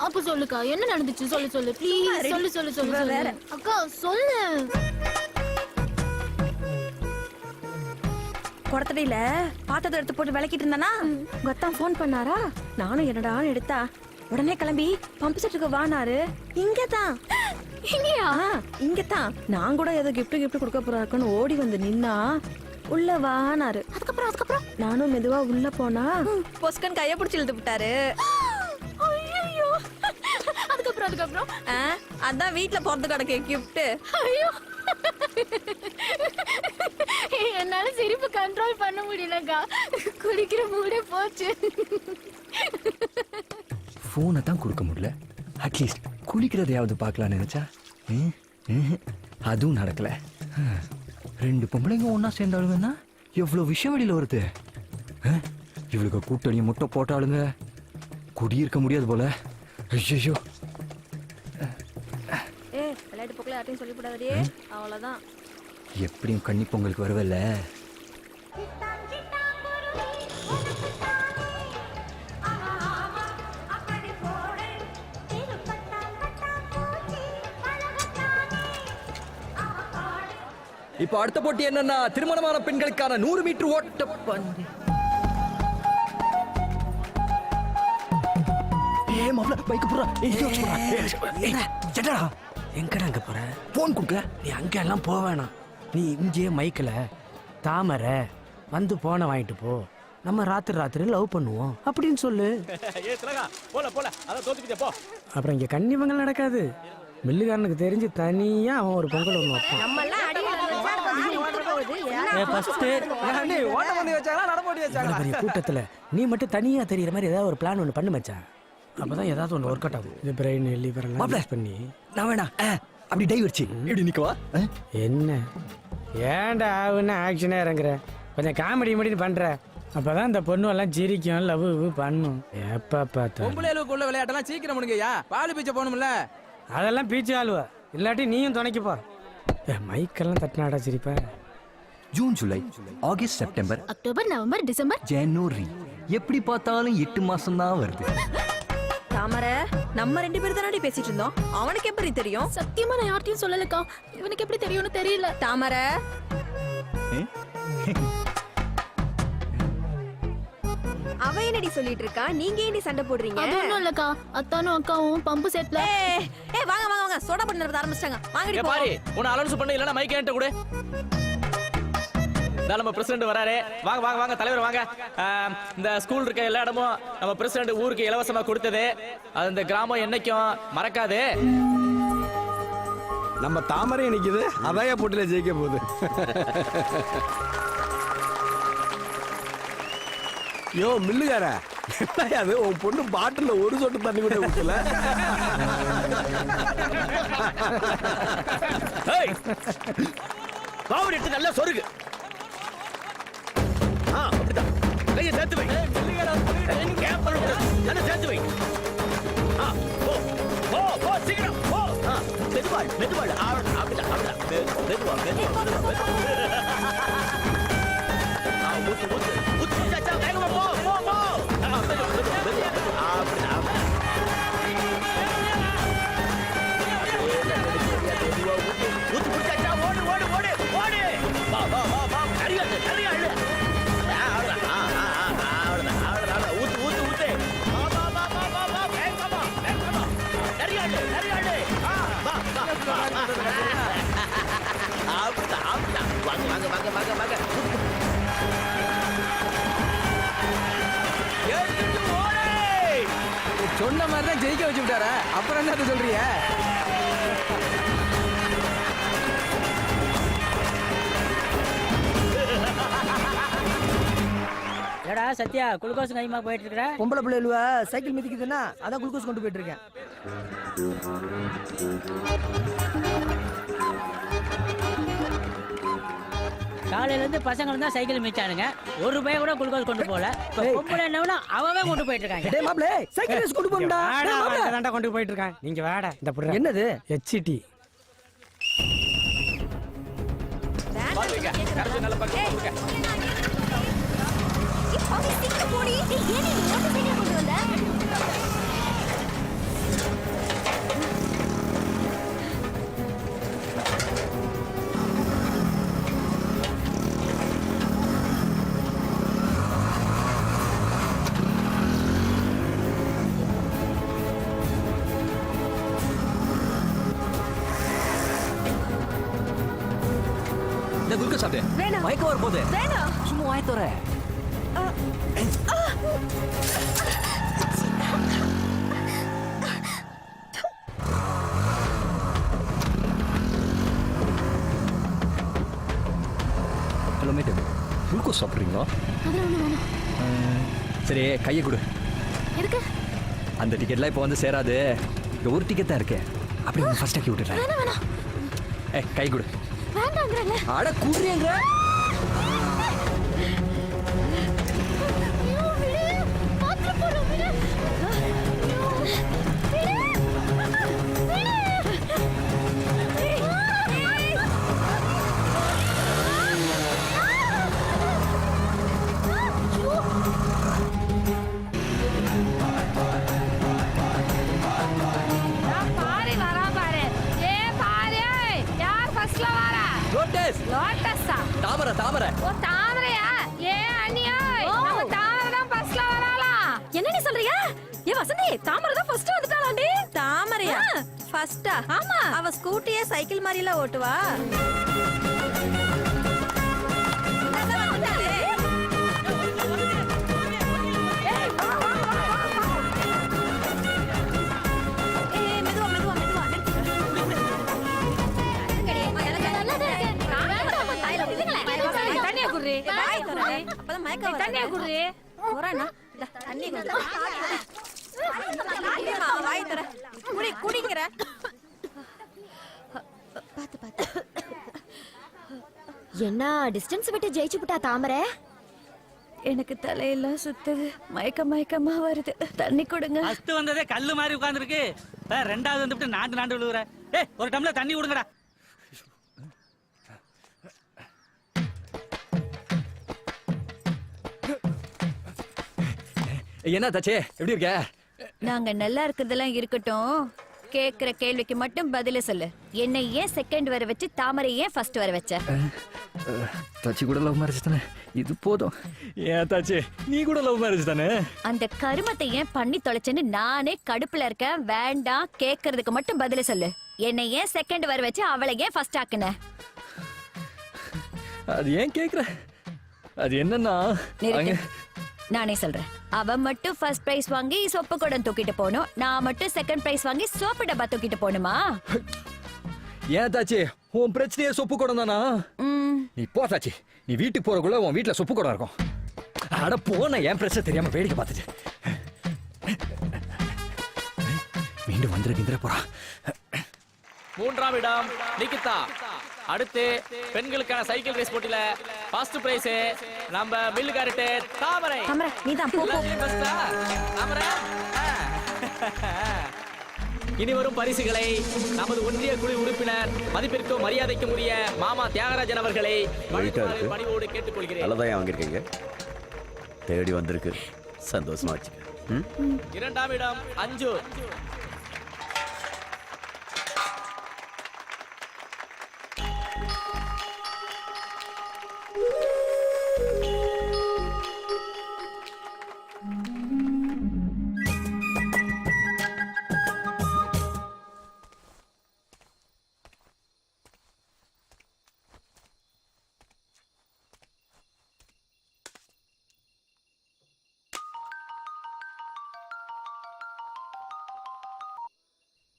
அப்ப சொல்லுக்கா, என்ன நடந்துச்சு? சொல்லு சொல்லு ப்ளீஸ். சொல்லு சொல்லு சொல்லு வேற. அக்கா சொல்லு. குடத்தடியில பாத்திரத்தை எடுத்து போட்டு விளக்கிட்டு இருந்தானா, கொத்தான் போன் பண்ணாரா. நானும் என்னடா எடுத்தா உடனே கிளம்பி பம்பு செட்டுக்கு வானாரு. இங்கதான். இங்கயா? இங்கதான். நான் கூட ஏதோ கிஃப்ட் கொடுக்க போறாருக்குன்னு ஓடி வந்து நின்னா உள்ள வானாரு. அதுக்கப்புறம் நானும் மெதுவா உள்ள போனா பொஸ்கன் கைய பிடிச்சி இழுத்து விட்டாரு. ஐயோ, அதுக்கப்புறம் அதான் வீட்டுல பிறந்து கிடக்கு கிஃப்ட். ஐயோ, என்னால சிரிப்பு கண்ட்ரோல் பண்ண முடியலக்கா. குளிக்கிற மூடே போச்சு. போனை தான் கொடுக்க முடியல, அட்லீஸ்ட் குளிக்கிறதையாவது பார்க்கலான்னு நினைச்சா அதுவும் நடக்கல. 2 பொம்பளைங்க ஒன்னா சேர்ந்தாளுங்கன்னா எவ்வளவு விஷயம் வெளியில வருது. இவளுக்கு கூட்டணி முட்டை போட்டாளுங்க, குடியிருக்க முடியாது போல. ஐயோ, விளையாட்டு போக்கல யார்ட்டையும் சொல்லிவிடாதே, அவ்வளவுதான். எப்படியும் கன்னி பொங்கலுக்கு வருவல்ல. இப்ப அடுத்த போட்டி என்னன்னா திருமணமான பெண்களுக்கான 100 மீட்டர் ஓட்ட பந்தயம். எங்கடா அங்க போற? போன் கொடுக்க. நீ அங்க எல்லாம் போக வேணாம். நீ இங்கே மைக்கில் தாமரை வந்து போன வாங்கிட்டு போ, நம்ம ராத்திரி லவ் பண்ணுவோம் அப்படின்னு சொல்லு. அப்புறம் இங்க கன்னிமங்கல் நடக்காது. மில்லுக்காரனுக்கு தெரிஞ்சு தனியா அவன் ஒரு பொங்கல் ஒண்ணு வைப்பான். கூட்டத்துல நீ மட்டும் தனியா தெரியற மாதிரி ஏதாவது ஒரு பிளான் ஒண்ணு பண்ணு மச்சான். அப்பதான் ஏதாவது ஒண்ணு ஒர்க் அவுட் ஆகும். இது பிரெயின் லிவர் எல்லாம் யூஸ் பண்ணி நான் வேணா அப்படி டை வச்சு இப்படி நிக்கவா? என்ன ஏன்டா ஆகுன்னு ஆக்ஷனே இறங்குற? கொஞ்சம் காமெடி மடின்னு பண்ற, அப்பதான் இந்த பொண்ணு எல்லாம் சிரிக்கும், லவ் பண்ணும். எப்ப பார்த்தா பொம்பளைகளுக்குள்ள விளையாட்டெல்லாம் சீக்கிரம் முடிங்கய்யா. பால் பீச்ச போகணும்ல. அதெல்லாம் பீச்சு ஆளுவா, இல்லாட்டி நீயும் துணைக்குப்பா. மைக்கெல்லாம் தட்டினாடா சிரிப்பா. ஜூன், ஜூலை, August, September, October, November, December, ஜனவரி. எப்படி பார்த்தாலும் 8 மாசம் தான் வருது. தாமரை, நம்ம 2 பேரும் தானடி பேசிட்டு இருந்தோம், அவனுக்கு எப்படி தெரியும்? சத்தியமா நான் யார்ட்டையும் சொல்லலக்கா. இவனுக்கு எப்படி தெரியும்னு தெரியல. தாமரை, அவ என்னடி சொல்லிட்டு இருக்கா? நீங்க ஏண்டி சண்டை போடுறீங்க? அது ஒண்ணும் இல்லக்கா, அத்தானும் அக்காவும் பம்பு செட்ல. வாங்க வாங்க வாங்க, சோடா பண்ணி ஆரம்பிச்சிட்டாங்க. வாங்கடி போ. பாரு, உன்னை அலௌன்ஸ் பண்ண இல்லனா மைக் என்கிட்ட கொடு. நம்ம பிரசிடென்ட் வராரு. வாங்க வாங்க வாங்க தலைவர் வாங்க. இந்த ஸ்கூல் இருக்க எல்லா இடமும் நம்ம பிரசிடென்ட் ஊருக்கு இலவசமா கொடுத்தது. அது இந்த கிராமம் என்னைக்கும் மறக்காது. நம்ம தாமரை நிக்குது அதாய போட்டியில ஜெயிக்க போகுது. யோ மில்லுகார, என்னய்யா அது உன் பொண்ணு பாட்டில ஒரு சொட்டு தண்ணி கூட ஊத்தல. காவடி எடுத்து நல்லா சொருகு. அப்படிதான் கையை சேர்த்து வை. கேப் பண்ணக்கூடாது. நல்லா சேர்த்து வை. போ போ போ சீக்கிரம் போ. மெதுவாள் மெதுவாள். அப்படிதான் அப்படிதான் மெதுவா மெதுவா மெதுவா. ஊத்து ஊத்து ஊத்து சாச்சா வேகமா போ போ போ. மெதுவா மெதுவா மெதுவா. அப்படிதான் ஊத்து பிடிச்சாச்சா. ஓடு ஓடு ஓடு ஓடு. வா வா வா வா. நிறைய நிறைய அழு. அவ்வளவுதான் அவ்வளவுதான். ஊத்து ஊத்து ஊத்து. வா வா வா வா வா வா. வேகமா வேகமா. நிறைய அழு நிறைய அழு. வா வா வா. அப்படிதான் அப்படிதான். வாங்க வாங்க வாங்க வாங்க வாங்க. எடுத்து ஓடு. சொன்ன மாதிரி தான் ஜெயிக்க வச்சு விட்டாரா? அப்புறம் என்ன சொல்றீங்க? ஏடா சத்யா, குளுக்கோஸ் கைமா போயிட்டு இருக்கிற? பொம்பளை பிள்ளைலுவ சைக்கிள் மிதிக்குதுன்னா அதான் குளுக்கோஸ் கொண்டு போயிட்டு இருக்கேன். காலையில இருந்து பசங்க தான் சைக்கிள் மிச்சானுங்க. ஒரு ரூபாய் கூட குளுக்கோஸ் கொண்டு போல. பொம்பளை என்னவனா அவவே கொண்டு போயிட்டு இருக்காங்க. டேய் மாப்ள, சைக்கிள் ரேஸ் கொண்டு போறடா. தாண்டா கொண்டு போயிட்டு இருக்கான். நீங்க வாடா. இந்த புடுற. என்னது? HCT. இந்த குளுக்கோஸ் சாப்பிடு. மயக்கம் வர போகுது. சும்மா வாய் தோற. ஹலோ மேடம், குளுக்கோஸ் சாப்பிட்றீங்களா? சரி கையை கொடு. எதுக்கு? அந்த டிக்கெட்லாம் இப்போ வந்து சேராது. இந்த ஒரு டிக்கெட் தான் இருக்கு. அப்படி ஃபர்ஸ்ட் ஆக்கி விட்டுறேன். கை கொடு. வேண்டாங்கறல. அட குடுறீங்க. தாமரை தாமரை. ஓ தாமரையா? ஏ அண்ணியா, நம்ம தாமரை தான் ஃபர்ஸ்ட்ல வராளா? என்ன நீ சொல்றியா? ஏ வசந்தி, தாமரை தான் ஃபர்ஸ்ட் வந்துட்டாளாண்டி. தாமரையா ஃபர்ஸ்டா? ஆமா, அவ ஸ்கூட்டியே சைக்கிள் மாதிரில ஓட்டுவா. என்ன டிஸ்டன்ஸ் விட்டு ஜெயிச்சு விட்டா தாமரை? எனக்கு தலையெல்லாம் சுத்துது, மயக்கமா வருது, தண்ணி கொடுங்க. ஃபர்ஸ்ட் வந்ததே கல்லு மாதிரி உட்கார்ந்துருக்கு. ரெண்டாவது வந்துட்டு நாண்டு விழுகுற. ஏய், ஒரு டம்ளர் தண்ணி கொடுங்கடா. என்ன தாச்சே, எப்படி இருக்க? நாங்க நல்லா இருக்கிறதெல்லாம் இருக்கட்டும், கேக்குற கேள்விக்கு மட்டும் பதில சொல்லு. என்னை ஏன் செகண்ட் வர வச்சு தாமரை ஏன் ஃபர்ஸ்ட் வர வச்ச? தாச்சி கூட லவ் மேரேஜ் தானே, இது போதும். ஏன் தாச்சி, நீ கூட லவ் மேரேஜ் தானே? அந்த கருமத்தை ஏன் பண்ணி தொலைச்சேன்னு நானே கடுப்புல இருக்கேன். வேண்டாம், கேக்குறதுக்கு மட்டும் பதில சொல்லு. என்னை ஏன் செகண்ட் வர வச்சு அவளை ஏன் ஃபர்ஸ்ட் ஆக்குன? அது ஏன் கேக்குற? அது என்னன்னா நானே சொல்றேன். அவ மட்டும் ஃபர்ஸ்ட் பிரைஸ் வாங்கி சொப்பு குடம் தூக்கிட்டு போகணும், நான் மட்டும் செகண்ட் பிரைஸ் வாங்கி சோப்பு டப்பா தூக்கிட்டு போகணுமா? ஏன் தாச்சி உன் பிரச்சனையே சொப்பு குடம் தானா? நீ போ தாச்சி, நீ வீட்டுக்கு போறக்குள்ள உன் வீட்டுல சொப்பு குடம் இருக்கும். அட போன என் பிரச்சனை தெரியாம வேடிக்கை பார்த்துட்டு மீண்டும் வந்துட போறா. 3ஆம் இடம் நிகிதா. அடுத்து பெண்களுக்கான சைக்கிள் ரேஸ் போட்டியில ஃபர்ஸ்ட் பிரைஸ் நம்ம மில்லுகாரட்டு தாமரை. நீதான் போ போ. தாமரை. இனி வரும் பரிசுகளை நமது ஒன்றிய குழு உறுப்பினர் மதிப்பிற்கும் மரியாதைக்கும் உரிய மாமா தியாகராஜன் அவர்களை பணிவோடு கேட்டுக்கொள்கிறேன். நல்லதான் வாங்கியிருக்கீங்க, தேடி வந்திருக்கு, சந்தோஷமா வச்சுக்க. 2ஆம் இடம் அஞ்சு.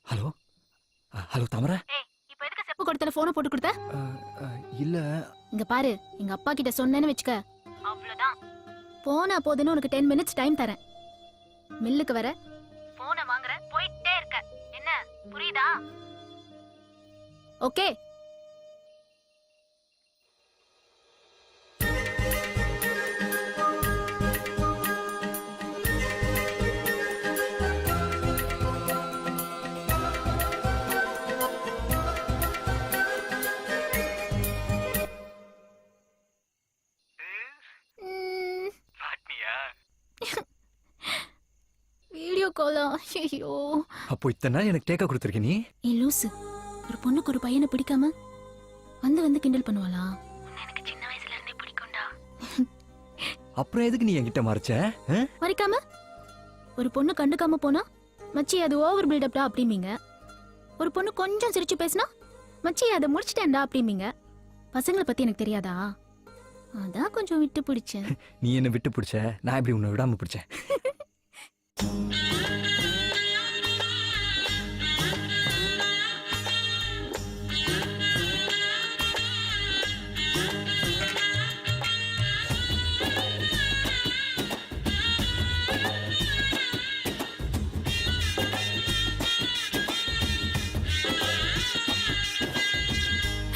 ஹலோ ஹலோ தாமரை. இப்ப எதுக்கு செப்பு கொடுத்தல போனை போட்டு கொடுத்த? இல்ல இங்க பாரு, எங்க அப்பா கிட்ட சொன்னேன்னு வெச்சுக்க, அவ்வளவுதான். போனா போதுன்னு உனக்கு 10 மினிட்ஸ் டைம் தரேன். மில்லுக்கு வர போனை வாங்குற, போயிட்டே இருக்க. என்ன புரியுதா? ஓகே. வீடியோ காலா? ஐயோ. அப்போ இத்தனை நாள் எனக்கு டேக்கா கொடுத்துருக்க நீ? ஏ லூசு, ஒரு பொண்ணுக்கு ஒரு பையனை பிடிக்காம வந்து கிண்டல் பண்ணுவாளா? எனக்கு சின்ன வயசுல இருந்தே பிடிக்கும்டா. அப்புறம் எதுக்கு நீ என்கிட்ட மறைச்ச? மறைக்காம ஒரு பொண்ணு கண்டுக்காம போனா, மச்சி அது ஓவர் பில்டப்டா அப்படிம்பீங்க. ஒரு பொண்ணு கொஞ்சம் சிரிச்சு பேசினா, மச்சி அதை முடிச்சிட்டேன்டா அப்படிம்பீங்க. பசங்களை பத்தி எனக்கு தெரியாதா? அதான் கொஞ்சம் விட்டு பிடிச்சேன். நீ என்ன விட்டு பிடிச்ச, நான் இப்படி உன்னை விடாம பிடிச்சேன்.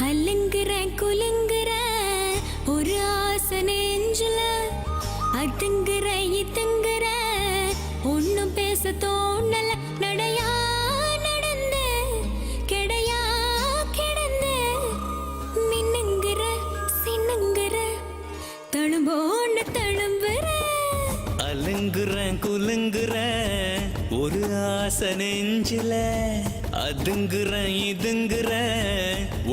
அல்லுங்கிற குலுங்குற ஒரு ஆசை நெஞ்சுல, அதுங்கிற இதுங்கிற ஒன்னும் பேச தோணல. நடையா நடந்த கிடையா கிடந்த மின்னுங்கிற சின்னுங்கிற தழும்போன்னு தழும்புற. அலுங்குற குலுங்குற ஒரு ஆசை நெஞ்சில, அதுங்குற இதுங்குற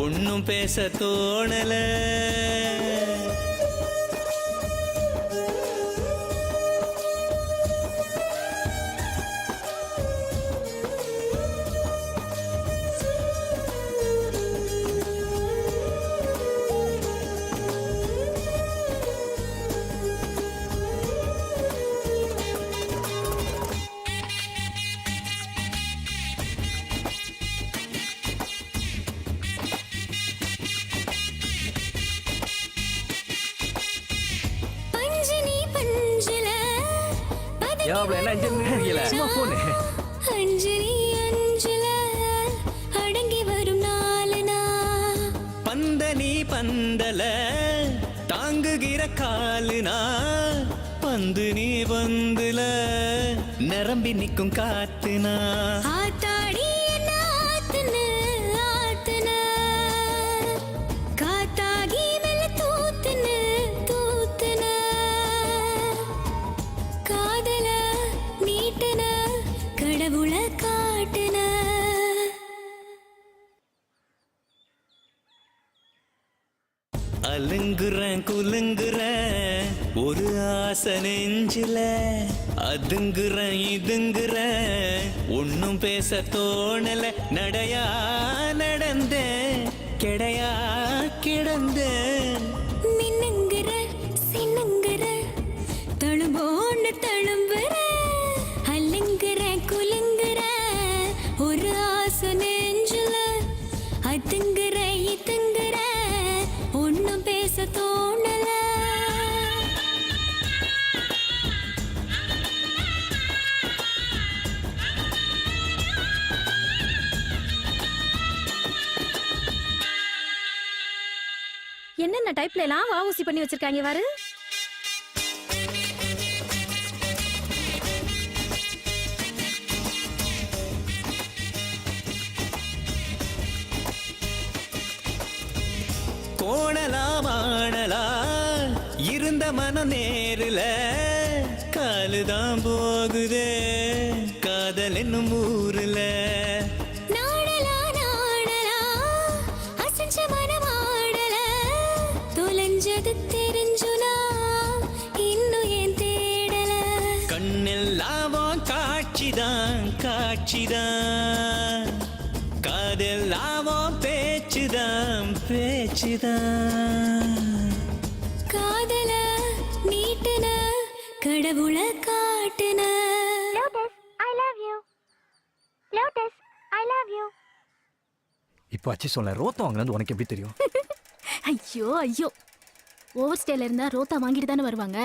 ஒன்னும் பேச தோணல. என்ன இன்ஜினியர் சும்மா போனு. அஞ்சலி அஞ்சல அடங்கி வரும் நாளனா, பந்தனி பந்தல தாங்குகிற காலுனா, பந்து நீ பந்துல நிரம்பி நிற்கும் காத்துனா. ஆத்தாடி ஆத்துன ஆத்துன காத்தாகி வெள்ள தூத்துன தூத்துன காதல நீட்டன கடவுள காட்டுன. அலுங்குற குலுங்குற ஒரு ஆசை நெஞ்சில, அதுங்குற இதுங்குற ஒன்னும் பேச தோணல. நடையா நடந்த கிடையா கிடந்த மின்னுங்கிற சின்னுங்கிற தழும்போன்னு தழும்புற. அல்லுங்கிற குலுங்குற ஒரு ஆசை நெஞ்சுல, அது என்னென்ன டைப்ல எல்லாம் வாவூசி பண்ணி வச்சிருக்காங்க பாரு. கோணலாமானலா இருந்த மனம் நேருல காலுதான் போகுதே காதல் என்னும் ஊருல. நாடலா நாடலா அசஞ்ச மனமாடல தொலைஞ்சது தெரிஞ்சுனா இன்னும் ஏன் தேடல. கண்ணெல்லாவும் காட்சிதான் காட்சிதான் காதெல்லாவும் பேச்சுதான் பேச்சுதான். காதல நீட்டுன கடவுள காட்டுன. I love you. Lotus I love you. இப்போ அச்சி சொல்ல ரோத்தம் வாங்கினது உனக்கு எப்படி தெரியும்? ஐயோ ஐயோ, ஓவர் ஸ்டேல இருந்தா ரோத்தா வாங்கிட்டு தானே வருவாங்க.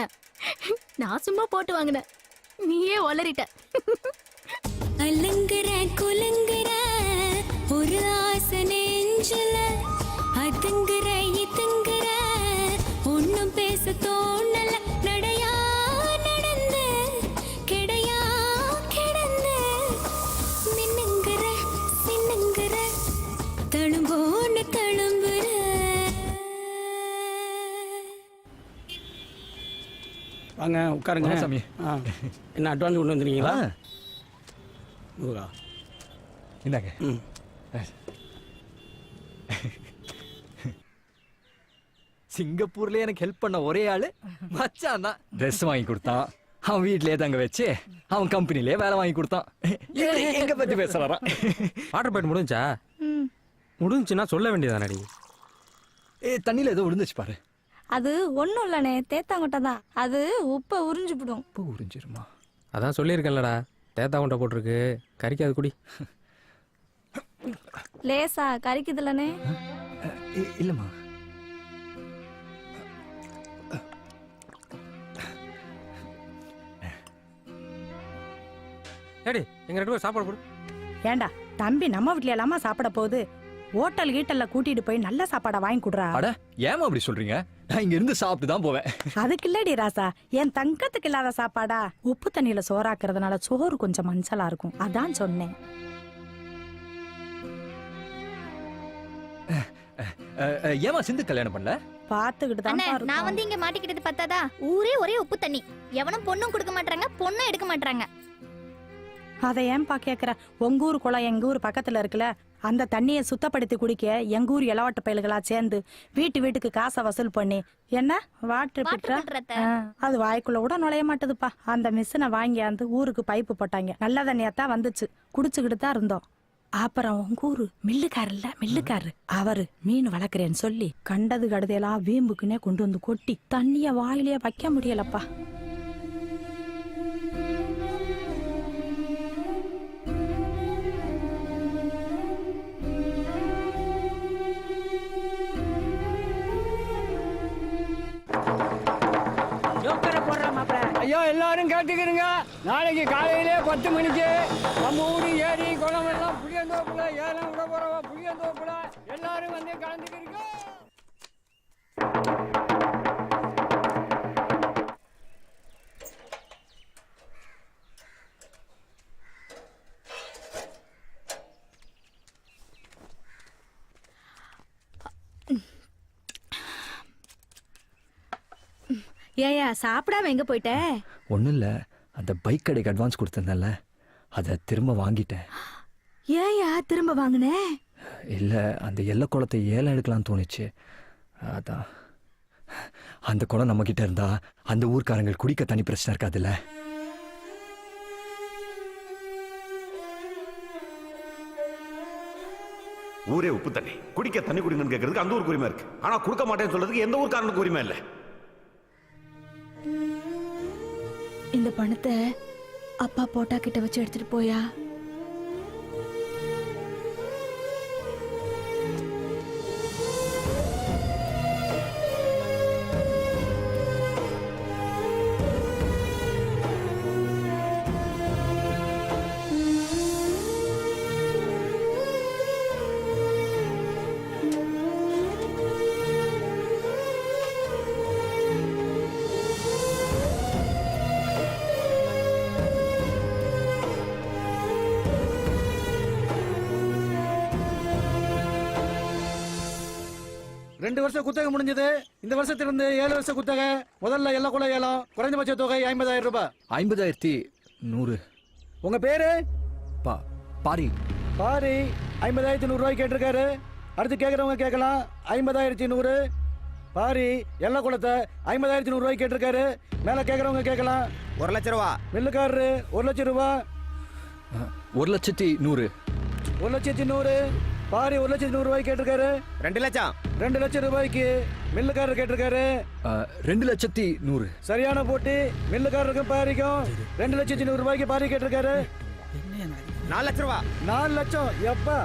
நான் சும்மா போட்டு வாங்கினேன், நீயே ஒளறிட்ட. அலங்குற குலுங்குற ஒரு ஆசை நெஞ்சுல அதுங்குற இதுங்குற ஒன்னும் பேச தோணல. நடையா நடந்து கிடையா கிடந்து மின்னுங்குற சின்னுங்குற தழும்போன்னு தழும்புற. வாங்க உட்காருங்க. வாங்க சாமி. என்ன அட்வான்ஸ் கொண்டு வந்துருக்கீங்களா? முருகா இந்தாங்க. சிங்கப்பூர்ல எனக்கு ஹெல்ப் பண்ண ஒரே ஆளு மச்சான் தான். ட்ரெஸ் வாங்கி கொடுத்தான், அவன் வீட்லயே தங்க வச்சு அவன் கம்பெனிலே வேலை வாங்கி கொடுத்தான். எங்க பத்தி பேசுறான். வாட்டர் பாயிண்ட் முடிஞ்சா? முடிஞ்சுன்னா சொல்ல வேண்டியதானடி. தண்ணியில ஏதோ விழுந்துச்சு பாரு. அது ஒண்ணும் இல்லனே, தேத்தாங்கொட்டை தான். அது உப்பை உறிஞ்சுபிடும். உப்பு உறிஞ்சிருமா? அதான் சொல்லியிருக்கேன்லடா, தேத்தா கொண்டை போட்டிருக்கு, கறிக்காது குடி. லேசா கறிக்குதுலனே. இல்லம்மா. ஏடி எங்க 2 பேரும் சாப்பாடு போடு. ஏண்டா தம்பி நம்ம வீட்ல எல்லாமா சாப்பிட போகுது, ஹோட்டல் கீட்டல்ல கூட்டிட்டு போய் நல்ல சாப்பாடா வாங்கி கொடுறா. அட ஏமா அப்படி சொல்றீங்க? நான் இங்க இருந்து சாப்பிட்டு தான் போவேன். அதுக்கு இல்லடி ராசா, என் தங்கத்துக்கு இல்லாத சாப்பாடா? உப்பு தண்ணியில சோறாக்குறதுனால சோறு கொஞ்சம் மஞ்சளா இருக்கும், அதான் சொன்னேன். ஏமா சிந்து கல்யாணம் பண்ணல? பாத்துக்கிட்டு அண்ணே, தான் நான் வந்து இங்க மாட்டிக்கிட்டது பத்தாதா? ஊரே ஒரே உப்பு தண்ணி, எவனும் பொண்ணும் கொடுக்க மாட்டாங்க, பொண்ணும் எடுக்க மாட்டாங்க. அதை ஏன்பா கேக்குற? உங்க ஊர் குளம் எங்க ஊர் பக்கத்துல இருக்குல்ல, அந்த தண்ணியை சுத்தப்படுத்தி குடிக்க எங்க ஊர் இளவாட்டு பயல்களா சேர்ந்து வீட்டுக்கு காசை வசூல் பண்ணி என்ன வாட்டர் பிட்ற அது வாய்க்குள்ள கூட நுழைய மாட்டதுப்பா. அந்த மிஷினை வாங்கியாந்து ஊருக்கு பைப்பு போட்டாங்க, நல்ல தண்ணியாத்தான் வந்துச்சு, குடிச்சுக்கிட்டு தான் இருந்தோம். அப்புறம் உங்க ஊரு மில்லுக்காரு அவரு மீன் வளர்க்குறேன்னு சொல்லி கண்டது கடுதையெல்லாம் வீம்புக்குன்னே கொண்டு வந்து கொட்டி தண்ணிய வாயிலே வைக்க முடியலப்பா. ஐயோ எல்லாரும் கேட்டுக்கிறீங்க, நாளைக்கு காலையிலே 10 மணிக்கு நம்ம ஊரு ஏரி குளம் எல்லாம் புளியந்தோப்புல ஏலம் விட போறவா, புளியந்தோப்புல எல்லாரும் வந்து கலந்துக்கிறீங்க. ஏயா சாப்பிடாம எங்க போயிட்ட? ஒன்றும் இல்லை, அந்த பைக் கடைக்கு அட்வான்ஸ் கொடுத்துருந்தேன்ல, அதை திரும்ப வாங்கிட்டேன். ஏயா திரும்ப வாங்கின? இல்லை, அந்த எல்லை குளத்தை ஏலம் எடுக்கலாம்னு தோணுச்சு, அதான். அந்த குளம் நம்மக்கிட்ட இருந்தா அந்த ஊர்க்காரங்க குடிக்க தனி பிரச்சனை இருக்காதுல்ல. ஊரே உப்பு தண்ணி, குடிக்க தண்ணி குடிங்கன்னு கேட்கறதுக்கு அந்த ஊருக்கு உரிமை இருக்கு, ஆனா கொடுக்க மாட்டேன்னு சொல்றதுக்கு எந்த ஊர்க்காரனுக்கு உரிமை இல்லை. இந்த பணத்தை அப்பா போட்டா கிட்ட வச்சு எடுத்துட்டு போயா. 2 வருஷம் குத்தகை முடிஞ்சது. இந்த வருஷத்திலிருந்து 7 வருஷம் குத்தகை. முதல்ல எல்லா குளம் ஏலம். குறைந்தபட்ச தொகை 50,000 ரூபாய். 50,100. உங்க பேரு? பாரி. பாரி 50,100 ரூபாய் கேட்டிருக்காரு. அடுத்து கேட்கறவங்க கேட்கலாம். 50,100. பாரி எல்லா குளத்தை 50,100 ரூபாய் கேட்டிருக்காரு. மேல கேட்கறவங்க கேட்கலாம். 1 லட்சம் ரூபா. மில்லுக்காரரு 1 லட்சம் ரூபாய். 1,100,000. 1,100,000. பாரி 1,100,000 ரூபாய் கேட்டிருக்காரு. 2 லட்சம். 2 லட்சம் ரூபாய்க்கு மில்லுக்காரர் கேட்டிருக்காரு. 2,100,000. சரியான போட்டி. மில்லுக்காரருக்கும் பாரிக்கும் 2,100,000 ரூபாய்க்கு பாரி கேட்டிருக்காரு. 4 லட்சம் ரூபா. 4 லட்சம் எப்பா?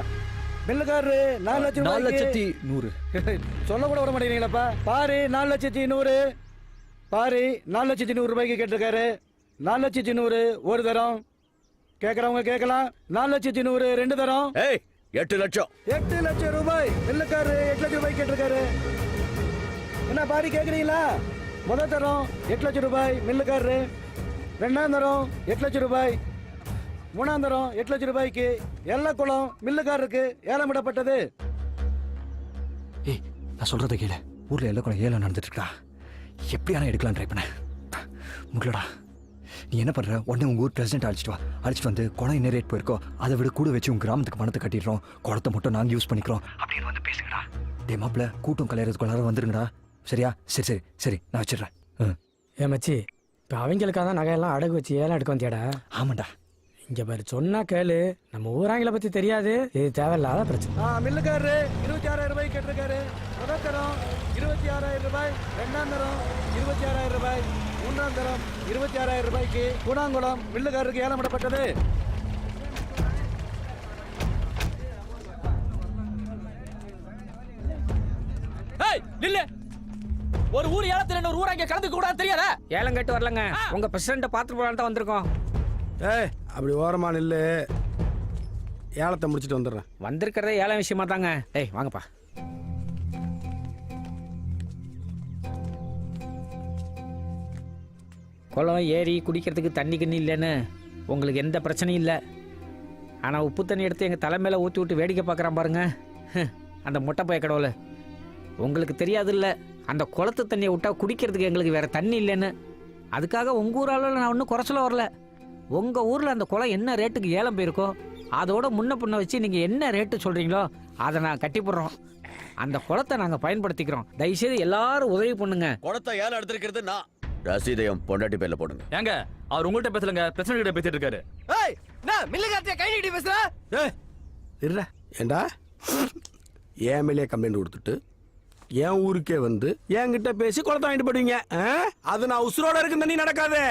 மில்லுக்காரரு 4 லட்சம் ரூபாய்க்கு 4,100,000. சொல்ல கூட விட மாட்டேங்கிறீங்களப்பா. பாரி 4,100,000. பாரி 4,100,000 ரூபாய்க்கு கேட்டிருக்காரு. 4,100,000 ஒரு தரம். கேட்கறவங்க கேட்கலாம். 4,100,000 2 தரம். 8 லட்சம். 8 லட்சம் ரூபாய். மில்லுக்காரரு 8 லட்சம் ரூபாய் கேட்டிருக்காரு. என்ன பாரி கேட்குறீங்களா? முதல் தரம் 8 லட்சம் ரூபாய் மில்லுக்காரரு. 2ஆம் தரம் 8 லட்சம் ரூபாய். 3ஆம் தரம் 8 லட்சம் ரூபாய்க்கு எல்லா குளம் மில்லுக்காரருக்கு ஏலமிடப்பட்டது. ஏய், நான் சொல்றத கேளு. ஊர்ல எல்லா குளம் ஏலம் நடந்துட்டு இருக்கா. எப்படியான எடுக்கலாம் ட்ரை பண்ண முடியலடா. நீ என்ன பண்ற? உடனே உங்க ஊர் பிரசிடென்ட் அழைச்சிட்டு வா. அழைச்சிட்டு வந்து குளம் என்ன ரேட் போயிருக்கோ அதை விட கூட வச்சு உங்க கிராமத்துக்கு பணத்தை கட்டிடுறோம். குளத்தை மட்டும் நாங்க யூஸ் பண்ணிக்கிறோம் அப்படின்னு வந்து பேசுங்கடா. டே மாப்பிள்ள, கூட்டம் கலையறதுக்கு எல்லாரும் வந்துருங்கடா. சரியா? சரி சரி சரி, நான் வச்சிடுறேன். ஏன் மச்சி, இப்போ அவங்களுக்காக தான் நகையெல்லாம் அடகு வச்சு ஏலம் எடுக்க வந்தியாடா? ஆமாண்டா. இங்க பாரு, சொன்னா கேளு. நம்ம ஊராங்களை பத்தி தெரியாது. இது தேவையில்லாத பிரச்சனை. மில்லுக்காரரு 26,000 ரூபாய் கேட்டிருக்காரு. முதல் தரம் 26,000 ரூபாய். 2ஆம் தரம் 26,000 ரூபாய். 3ஆம் தரம் 26,000 ரூபாய்க்கு கூடாங்குளம் மில்லுக்காரருக்கு ஏலமிடப்பட்டது. நில்லு. ஒரு ஊர் ஏலத்துல ஒரு ஊர் அங்க கலந்து கூட தெரியாதா? ஏலம் கேட்டு வரலங்க. உங்க பிரசிடண்ட பாத்துட்டு போலான்னு தான் வந்திருக்கோம். ஏய், அப்படி ஓரமா நில்லு. ஏலத்தை முடிச்சிட்டு வந்துடுறேன். வந்திருக்கிறதே ஏலம் விஷயமா தாங்க. ஏய் வாங்கப்பா. குளம் ஏரி குடிக்கிறதுக்கு தண்ணி கண்ணி இல்லைன்னு உங்களுக்கு எந்த பிரச்சனையும் இல்லை. ஆனால் உப்பு தண்ணி எடுத்து எங்கள் தலை மேலே ஊற்றி விட்டு வேடிக்கை பார்க்குறான் பாருங்க அந்த முட்டை போய் கடவுள். உங்களுக்கு தெரியாது இல்லை, அந்த குளத்து தண்ணியை விட்டா குடிக்கிறதுக்கு எங்களுக்கு வேறு தண்ணி இல்லைன்னு. அதுக்காக உங்கள் ஊரால் நான் ஒன்றும் குறைச்சல வரல. உங்கள் ஊரில் அந்த குளம் என்ன ரேட்டுக்கு ஏலம் போயிருக்கோ அதோட முன்ன பின்ன வச்சு நீங்கள் என்ன ரேட்டு சொல்கிறீங்களோ அதை நான் கட்டி போடுறோம். அந்த குளத்தை நாங்கள் பயன்படுத்திக்கிறோம். தயவுசெய்து எல்லாரும் உதவி பண்ணுங்க. குளத்தை ஏலம் எடுத்திருக்கிறது நான். ரசீதையும் பொண்டாட்டி பேர்ல போடுங்க. ஏங்க, அவர் உங்கள்கிட்ட பேசலங்க, பிரச்சனை கிட்ட பேசிட்டு இருக்காரு. ஏய், நான் மில்லுக்காரத்தை கை நீட்டி பேசுறேன். ஏய், இருடா. ஏண்டா என் மேலே கம்ப்ளைண்ட் கொடுத்துட்டு என் ஊருக்கே வந்து என்கிட்ட பேசி குளத்தை வாங்கிட்டு போடுவீங்க? அது நான் உசுரோட இருக்கு தண்ணி நடக்காது.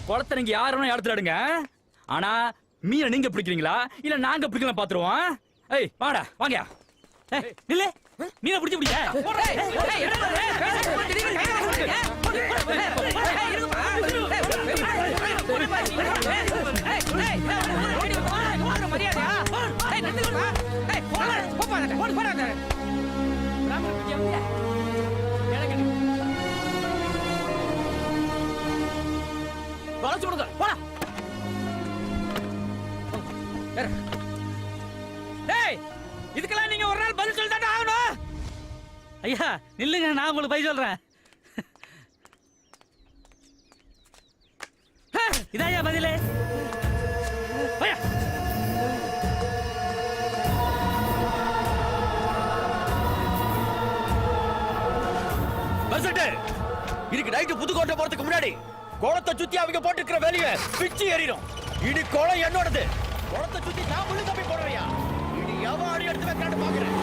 குளத்தை நீங்க யாரும் எடுத்துடுங்க. ஆனா மீனை நீங்க பிடிக்கிறீங்களா இல்ல நாங்க பிடிக்கலாம் பாத்துருவோம். ஏய் வாடா, வாங்க. நில்லு, மீனை பிடிச்சு பிடிக்க. வளைச்சு விடுங்க, போடா. டேய், இதுக்கெல்லாம் நீங்க ஒரு நாள் பதில் சொல்லிட்டு ஆகணும். ஐயா நில்லுங்க, நான் உங்களுக்கு பதில் சொல்றேன். இதாயா பதிலே? இன்னைக்கு நைட்டு புதுக்கோட்டை போறதுக்கு முன்னாடி குளத்தை சுத்தி அவங்க போட்டுக்கிற வேலையை பிச்சு எறிடும். இனி குளம் என்னோடது. குளத்தை சுத்தி நான் முள்ளு தப்பி போடுறியா? இனி எவன் அடி எடுத்து வைக்கிறான்னு பாக்குறேன்.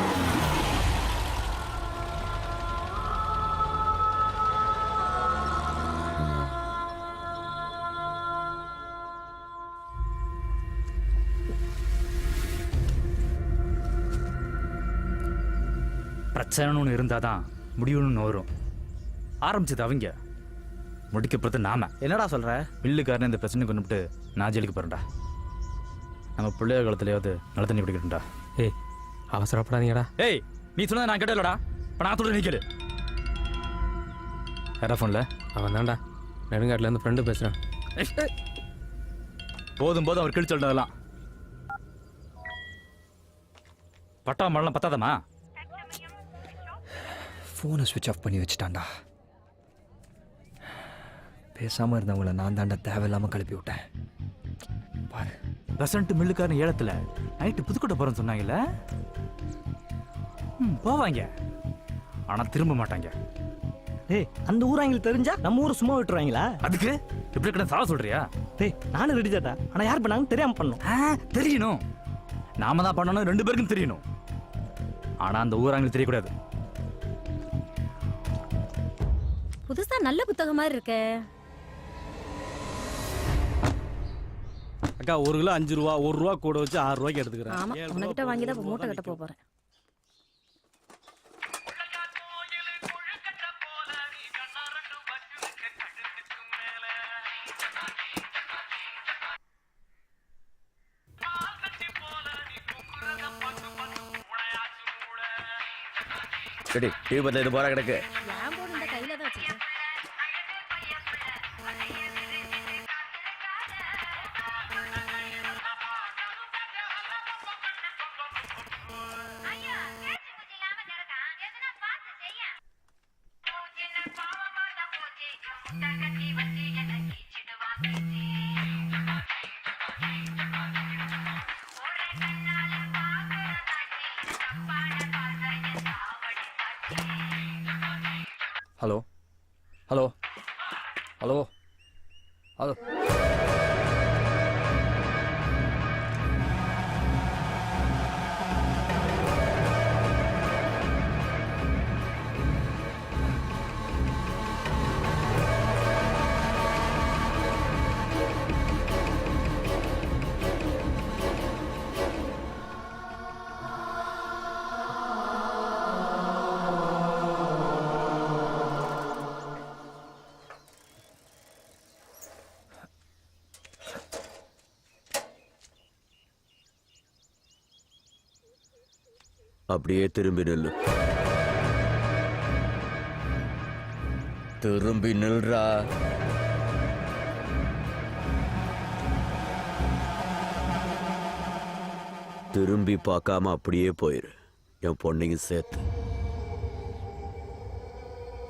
பிரச்சனைன்னு ஒன்று இருந்தாதான் முடிவுன்னு வரும். ஆரம்பிச்சது அவங்க, முடிக்கப்படுறது நாம. என்னடா சொல்ற? மில்லுக்காரன் இந்த பிரச்சனை கொண்டுட்டு நான் ஜெயிலுக்கு போறேன்டா. நம்ம பிள்ளைய காலத்துலயாவது நல்ல தண்ணி குடிக்கட்டும்டா. ஏய், அவசரப்படாதீங்கடா. ஏய், நீ சொன்னதை நான் கேட்டலடா. இப்போ நான் சொல்றது நீ கேளு. யாரா ஃபோன்ல? அவன் தான்டா, நெடுங்காட்டில் இருந்து ஃப்ரெண்டு பேசுகிறான். போதும் போதும் அவர் கிழிச்சு சொல்றதெல்லாம். பட்டா மழை பத்தாதமா? ஃபோனை ஸ்விட்ச் ஆஃப் பண்ணி வச்சுட்டான்டா. பேசாமல் இருந்தவங்கள நான் தாண்டா தேவையில்லாமல் கிளப்பி விட்டேன். பாரு, பெசன்ட் மில்லுக்காரன் ஏலத்தில் நைட்டு புதுக்கோட்டை போகிறேன்னு சொன்னாங்கல்ல. போவாங்க, ஆனால் திரும்ப மாட்டாங்க. டேய், அந்த ஊராங்களுக்கு தெரிஞ்சா நம்ம ஊரை சும்மா விட்டுருவாங்களா? அதுக்கு எப்படி கிட்ட சாவ சொல்றியா? டேய், நானும் ரெடி தாட்டா. ஆனால் யார் பண்ணாங்கன்னு தெரியாமல் பண்ணணும். தெரியணும், நாம தான் பண்ணணும், 2 பேருக்கும் தெரியணும். ஆனால் அந்த ஊராங்களுக்கு தெரியக்கூடாது. புதுசா நல்ல புத்தகம் மாதிரி இருக்கே. அக்கா 1 கிலோ 5 ரூபா, 1 ரூபா கூட வச்சு 6 ரூபாய்க்கு எடுத்துக்கிறேன். ஆமா, உனக்கிட்ட வாங்கி தான் மூட்டை கட்ட போறேன். சரி, டிவி பத்தில இது போற கிடக்கு. ஏன் போன் இந்த கையில தான் வச்சிருக்கேன். Hello hello hello hello. அப்படியே திரும்பி நில்லு. திரும்பி நில்றா. திரும்பி பார்க்காம அப்படியே போயிரு, என் பொண்ணையும் சேர்த்து.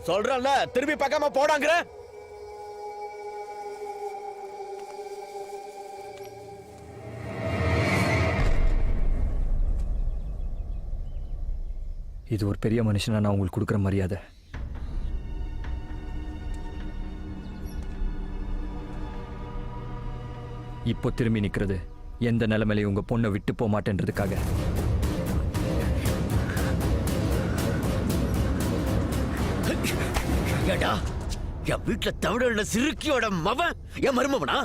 சொல்றல, திரும்பி பார்க்காம போடாங்கிற. இது ஒரு பெரிய மனுஷனா நான் உங்களுக்கு கொடுக்குற மரியாதை. இப்போ திரும்பி நிற்கிறது எந்த நிலைமையிலையும் உங்க பொண்ணை விட்டு போக மாட்டேன்றதுக்காக. ஏடா, என் வீட்டுல தமிழ சிறுக்கியோட மவன் என் மருமவனா?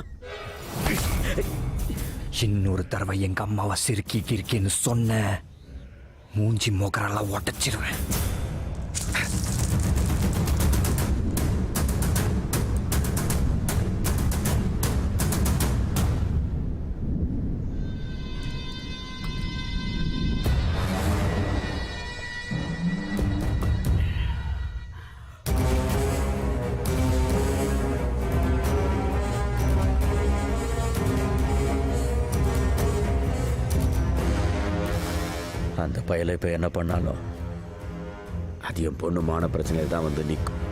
இன்னொரு தடவை எங்க அம்மாவை சிறுக்கி கிறுக்கின்னு சொன்ன மூஞ்சி மோக்கரெல்லாம் ஒட்டச்சிருவேன். அந்த பயலை இப்ப என்ன பண்ணாலும் அது என் பொண்ணுமான பிரச்சனையில் தான் வந்து நிற்கும்.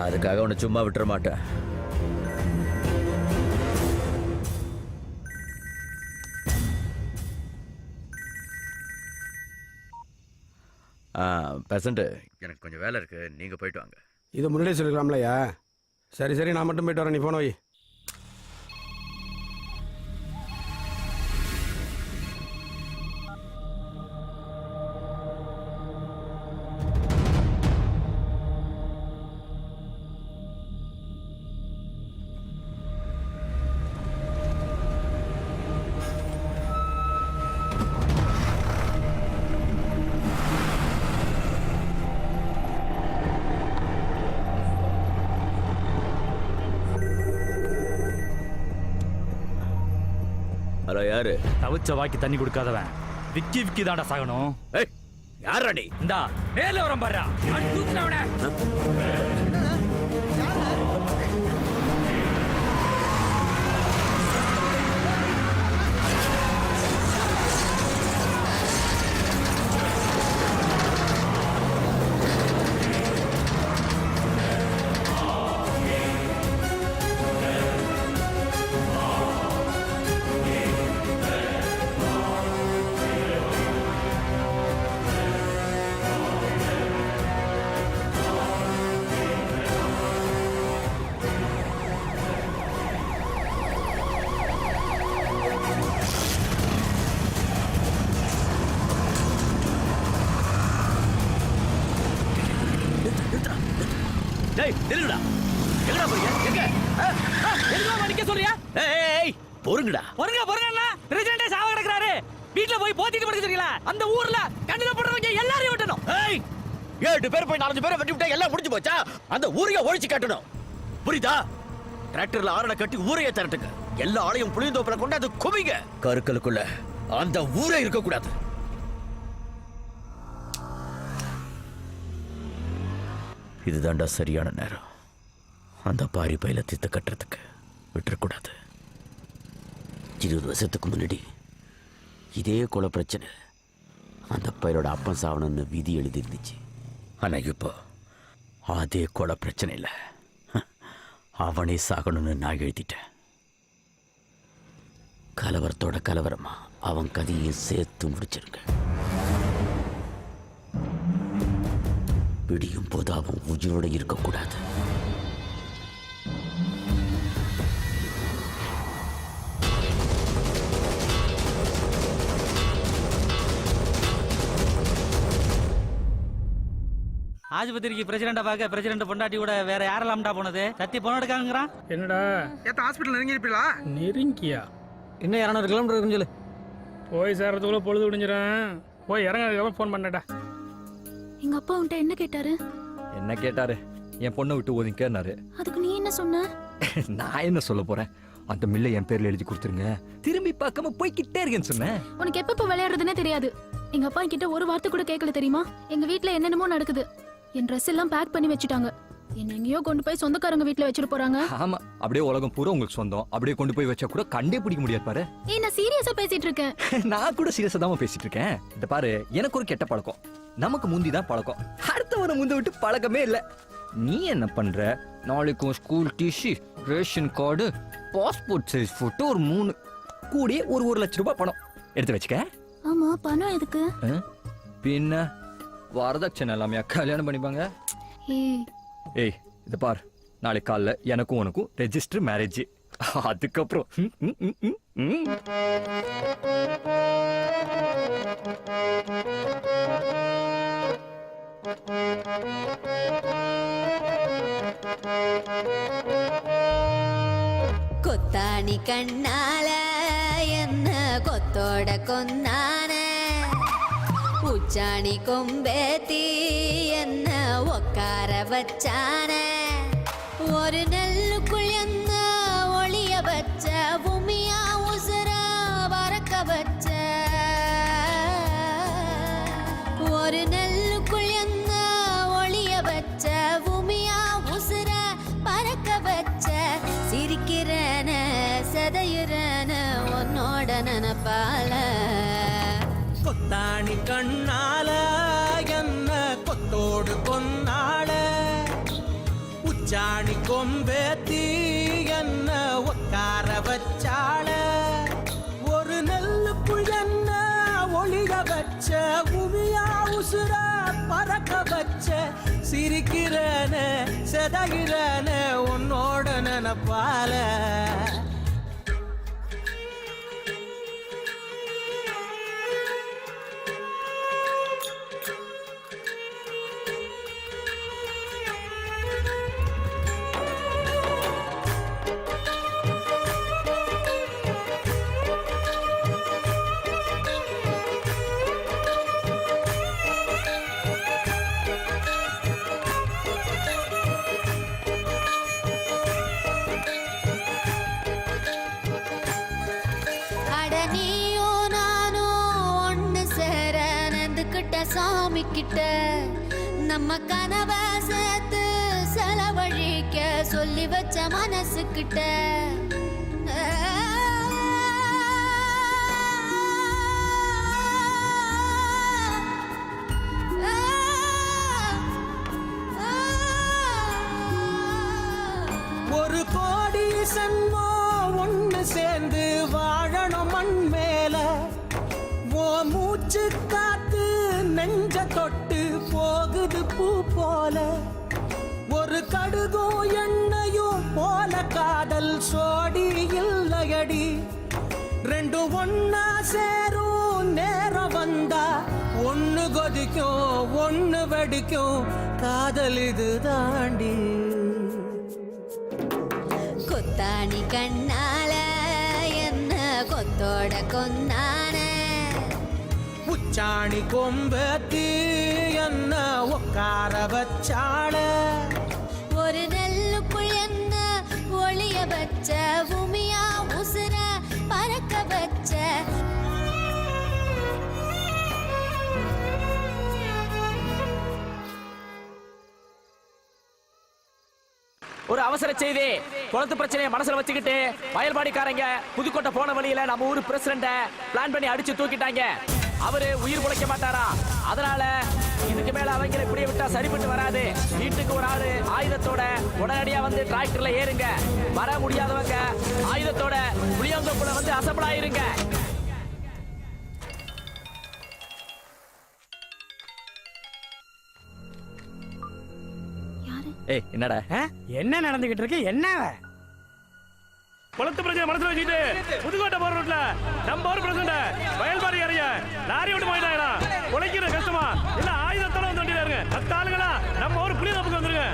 அதுக்காக உன்னை சும்மா விட்டுற மாட்டேன். பெசண்ட், எனக்கு கொஞ்சம் வேலை இருக்கு, நீங்க போயிட்டு வாங்க. இதை முன்னாடியே சொல்லிக்கலாம்லையா? சரி சரி, நான் மட்டும் போயிட்டு வரேன், நீ போன வை. ஹலோ, யாரு? தவிச்ச வாக்கி தண்ணி கொடுக்காதவன் விக்கி விக்கி தாண்டா சாகணும். யாரா நீ? இந்தா மேல வரம் பாரு. டேய் நில்லுடா. எங்கடா போறீங்க? எங்க? எதுக்கு நிக்க சொல்றியா? ஏய் பொறுங்கடா. பொறுங்க பிரசிடென்டே சாவ கிடக்குறாரு. வீட்ல போய் போத்திட்டு படுக்க சொல்றீங்களா? அந்த ஊர்ல கண்ணுல போடுறவங்க எல்லாரையும் வெட்டணும். ஏய் 7 பேர் போய் 4 பேரை வெட்டி விட்டா எல்லாம் முடிஞ்சு போச்சா? அந்த ஊரையே ஒழிச்சு கட்டணும். புரியுதா? டிராக்டர்ல ஆரண கட்டி ஊரையே திரட்டுங்க. எல்லா ஆளையும் புளியந்தோப்புல கொண்டாந்து குவிங்க. கருக்கலுக்குள்ள அந்த ஊரே இருக்க கூடாது. இதுதான்டா சரியான நேரம். அந்த பாரி பையில தித்த கட்டுறதுக்கு விட்டுறக்கூடாது. 20 வருஷத்துக்கு முன்னாடி இதே கொலை பிரச்சனை அந்த பையனோட அப்பன் சாவணும்னு விதி எழுதி இருந்துச்சு. ஆனா இப்போ அதே கொலை பிரச்சனை இல்லை, அவனே சாகணும்னு நான் எழுதிட்டேன். கலவரத்தோட கலவரமா அவன் கதையை சேர்த்து முடிச்சிருங்க. விடியும் போது அவன் உயிரோட இருக்கக்கூடாது. ஆஸ்பத்திரிக்கு பிரசிடென்ட பார்க்க பிரசிடென்ட் பொண்டாட்டி கூட வேற யாரெல்லாம்டா போனது? சத்தி போன எடுக்காங்கிறான். என்னடா ஏத்த ஹாஸ்பிட்டல் நெருங்கி இருப்பீங்களா? நெருங்கியா? இன்னும் 200 கிலோமீட்டர் இருக்குன்னு சொல்லு. போய் சேர்றதுக்குள்ள பொழுது விடிஞ்சிடும். போய் இறங்கிறதுக்கு ஃபோன் பண்ணடா. எங்க அப்பா உன்கிட்ட என்ன கேட்டாரு? என்ன கேட்டாரு? என் பொண்ணை விட்டு ஒதுங்கன்னாரு. அதுக்கு நீ என்ன சொன்ன? நான் என்ன சொல்ல போறேன்? அந்த மில்லை என் பேர்ல எழுதி கொடுத்துருங்க, திரும்பி பார்க்காம போய்கிட்டே இருக்கேன்னு சொன்னேன். உனக்கு எப்ப விளையாடுறதுன்னே தெரியாது. எங்க அப்பா கிட்ட ஒரு வார்த்தை கூட கேட்கல தெரியுமா? எங்க வீட்ல என்னென்னமோ நடக்குது. என் ட்ரெஸ் எல்லாம் பேக் பண்ணி வச்சுட்டாங்க. என்ன எங்கேயோ கொண்டு போய் சொந்தக்காரங்க வீட்ல வச்சிட்டு போறாங்க. ஆமா, அப்படியே உலகம் பூரா உங்களுக்கு சொந்தம். அப்படியே கொண்டு போய் வச்சா கூட கண்டே பிடிக்க முடியாது பாரு. ஏய், நான் சீரியஸா பேசிட்டு இருக்கேன். நான் கூட சீரியஸா தான் பேசிட்டு இருக்கேன். இந்த பாரு, எனக்கு ஒரு கெட்ட பழக்கம். நமக்கு முந்தி தான் பழக்கம், அடுத்தவனை முந்த விட்டு பழக்கமே இல்ல. நீ என்ன பண்ற? நாளைக்கும் school DC, ration card, passport size photo ஒரு 3 கூடிய ஒரு 1 லட்சம் ரூபாய் பணம் எடுத்து வச்சுக்க. ஆமா, பணம் எதுக்கு? பின்ன வரதட்சணை எல்லாமே கல்யாணம் பண்ணிப்பாங்க. ஏய் இத பார், நாளைக்கு காலைல எனக்கும் உனக்கும் ரெஜிஸ்டர் மேரேஜ். அதுக்கப்புறம் கொத்தாணி கண்ணால என்ன கொத்தோட கொந்தான, உச்சாணி கொம்பேத்தி என்ன உக்கார வச்சான, ஒரு நெல்லுக்குள் என்ன ஒளிய வச்ச, பூமியா உசுர பறக்க வச்ச, ஒரு நெல்லுக்குள் என்ன ஒளிய வச்ச, பூமியா உசுர பறக்க வச்ச, சிரிக்கிறன சதையுறன உன்னோட நனப்பால. கொத்தாணி கண்ணால என்ன கொத்தோடு கொன்னாள, உச்சாணி கொம்பேத்தி என்ன உக்கார வச்சாள, ஒரு நெல்லுக்குள் என்ன ஒளிய வச்ச, உமியா உசுர பறக்க வச்ச, சிரிக்கிறன செதகிறன உன்னோட நனப்பால. சாமி கிட்ட நம்ம கனவ சேர்த்து செலவழிக்க சொல்லி வச்ச மனசு கிட்ட, ஒரு கோடி சன்மோ ஒண்ணு சேர்ந்து வாழணும் மண் மேல, ஓ மூச்சு காத்து நெஞ்ச தொட்டு போகுது பூ போல, ஒரு கடுகும் எண்ணெயும் போல காதல் சோடி இல்லையடி, ரெண்டும் ஒன்னா சேரும் நேரம் வந்தா ஒண்ணு கொதிக்கும் ஒண்ணு வெடிக்கும் காதல் இது தாண்டி. கொத்தாணி கண்ணால என்ன கொத்தோட கொந்தான, உச்சாணி கொம்பத்தி என்ன உக்கார வச்சாள, ஒரு நெல்லுக்குள் என்ன ஒளிய வச்ச, பூமியா உசுர பறக்க வச்ச. ஒரு அவசர செய்தி. குளத்து பிரச்சனையை மனசுல வச்சுக்கிட்டு வயல்பாடிக்காரங்க புதுக்கோட்டை போன வழியில நம்ம ஊர் பிரசிடண்ட பிளான் பண்ணி அடிச்சு தூக்கிட்டாங்க. அவரு உயிர் உழைக்க மாட்டாரா, அதனால இதுக்கு மேல அவங்களை இப்படியே விட்டா சரிப்பட்டு வராது. வீட்டுக்கு ஒரு ஆளு ஆயுதத்தோட உடனடியா வந்து டிராக்டர்ல ஏறுங்க. வர முடியாதவங்க ஆயுதத்தோட புளியந்தோப்புல வந்து அசம்பிள் ஆயிருங்க. ஏய் என்னடா என்ன நடந்துகிட்டு இருக்கு? என்ன குளத்து பிரச்சனை மனசுல வச்சுட்டு புதுக்கோட்டை போற ரோட்ல நம்ம ஊர் பிரசிடண்ட் வயல்பாடி ஏறிய லாரி விட்டு போயிட்டாங்களா? உழைக்கிற கஷ்டமா இல்ல ஆயுதத்தோட வந்து வண்டியில இருங்க. 10 ஆளுங்களா நம்ம ஊர் புளியந்தோப்புக்கு வந்துருங்க.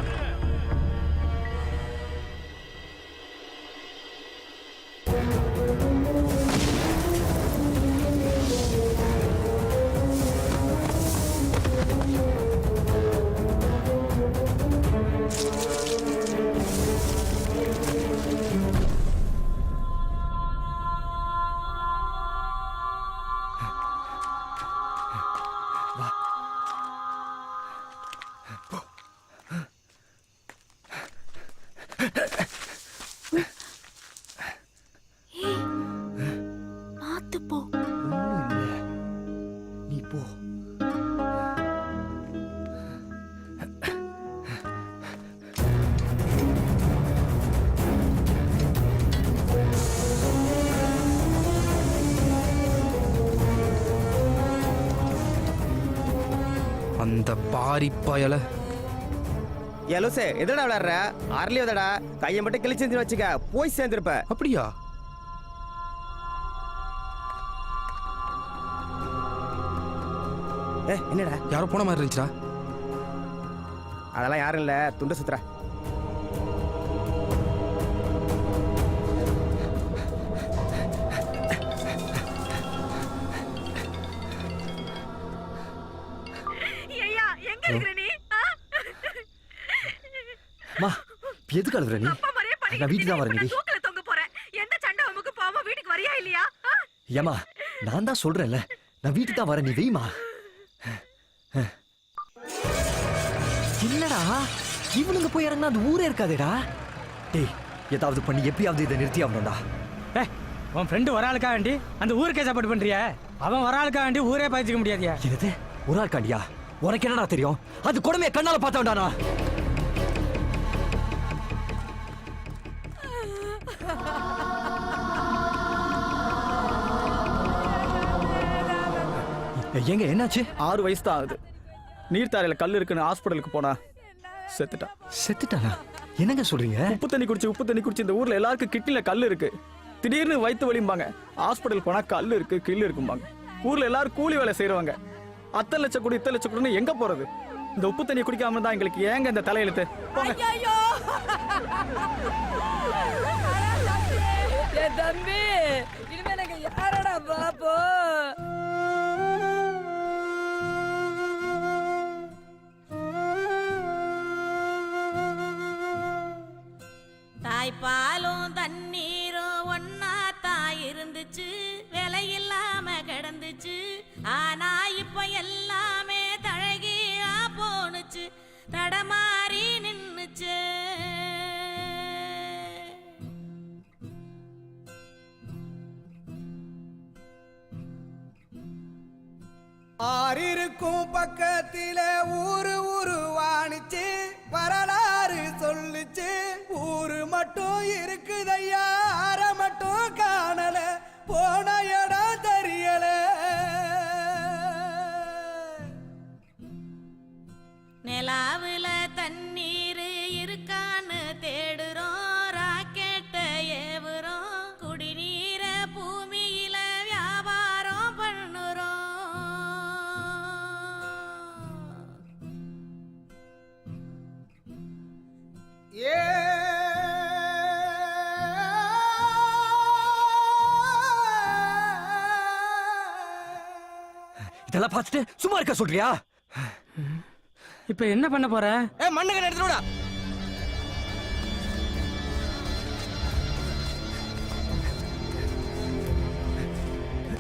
பார்த்து போ. நீ போ. அந்த பாரி பயல எலோசே எதடா விளையாடுற? அரளியோதடா கையை மட்டும் கிழிச்சு வச்சுக்க, போய் சேர்ந்துருப்ப. அப்படியா? என்னடா யாரோ போன மாதிரி இருந்துச்சா? அதெல்லாம் யாரும் இல்ல, துண்டு சுத்துற. எங்க இருக்கிற நீ? மா எதுக்கு அழுகுற நீ? நான் வீட்டுக்கு தான் வரேன். தூக்கல தொங்க போறேன். எந்த சண்டை உமக்கு போமா? வீட்டுக்கு வரியா இல்லையா? ஏமா நான் தான் சொல்றேன்ல, நான் வீட்டுக்கு தான் வரேன். நீ வெய்மா. இல்லடா இவனுங்க போய் இறங்கினா அந்த ஊரே இருக்காதேடா. டேய் ஏதாவது பண்ணி எப்படியாவது இதை நிறுத்தி ஆகணும்டா. உன் ஃப்ரெண்டு ஒரு ஆளுக்கா வேண்டி அந்த ஊருக்கே சப்போர்ட் பண்றியா? அவன் ஒரு ஆளுக்கா வேண்டி ஊரே பாய்ச்சிக்க முடியாதியா? என்னது ஒரு ஆள் காண்டியா? உனக்கு என்னடா தெரியும்? அது கொடுமையை கண்ணால பார்த்தவன்டானா? ஏங்க என்னாச்சு? 6 வயசு தான் ஆகுது. நீர்த்தாரையில கல் இருக்குன்னு ஹாஸ்பிட்டலுக்கு போனா செத்துட்டான். செத்துட்டானா? என்னங்க சொல்றீங்க? உப்பு தண்ணி குடிச்சு இந்த ஊர்ல எல்லாருக்கும் கிட்னில கல் இருக்கு. திடீர்னு வயிற்று வலிம்பாங்க. ஹாஸ்பிட்டல் போனா கல் இருக்கு கில்லு இருக்கும்பாங்க. ஊர்ல எல்லாரும் கூலி வேலை செய்யறவங்க. 10 லட்சம் கூட 10 லட்சம் கூட எங்க போறது? இந்த உப்பு தண்ணி குடிக்காம தான் எங்களுக்கு ஏங்க இந்த தலையெழுத்து? தம்பி இனிமே எனக்கு யாரடா பாப்போ? தாய்ப்பாலும் தண்ணீரும் ஒன்னா தான் இருந்துச்சு, விலையில்லாம கிடந்துச்சு. ஆனா இப்ப எல்லாமே தழகியா போனுச்சு, தடமாறி நின்னுச்சு. ஆறிருக்கும் பக்கத்தில ஊரு உருவானிச்சு, வரலாறு சொல்லுச்சு. ஊரு மட்டும் இருக்குதையா, ஆற மட்டும் காணல, போன இடம் தெரியல. நிலாவுல தண்ணீர் இருக்கான்னு தேடுறோம், ராக்கெட்ட ஏவுறோம். குடிநீர பூமியில ஏ இதெல்லாம் பார்த்துட்டு சும்மா இருக்க சொல்றியா? இப்ப என்ன பண்ண போற? மண்ணுக்கு எடுத்துடா.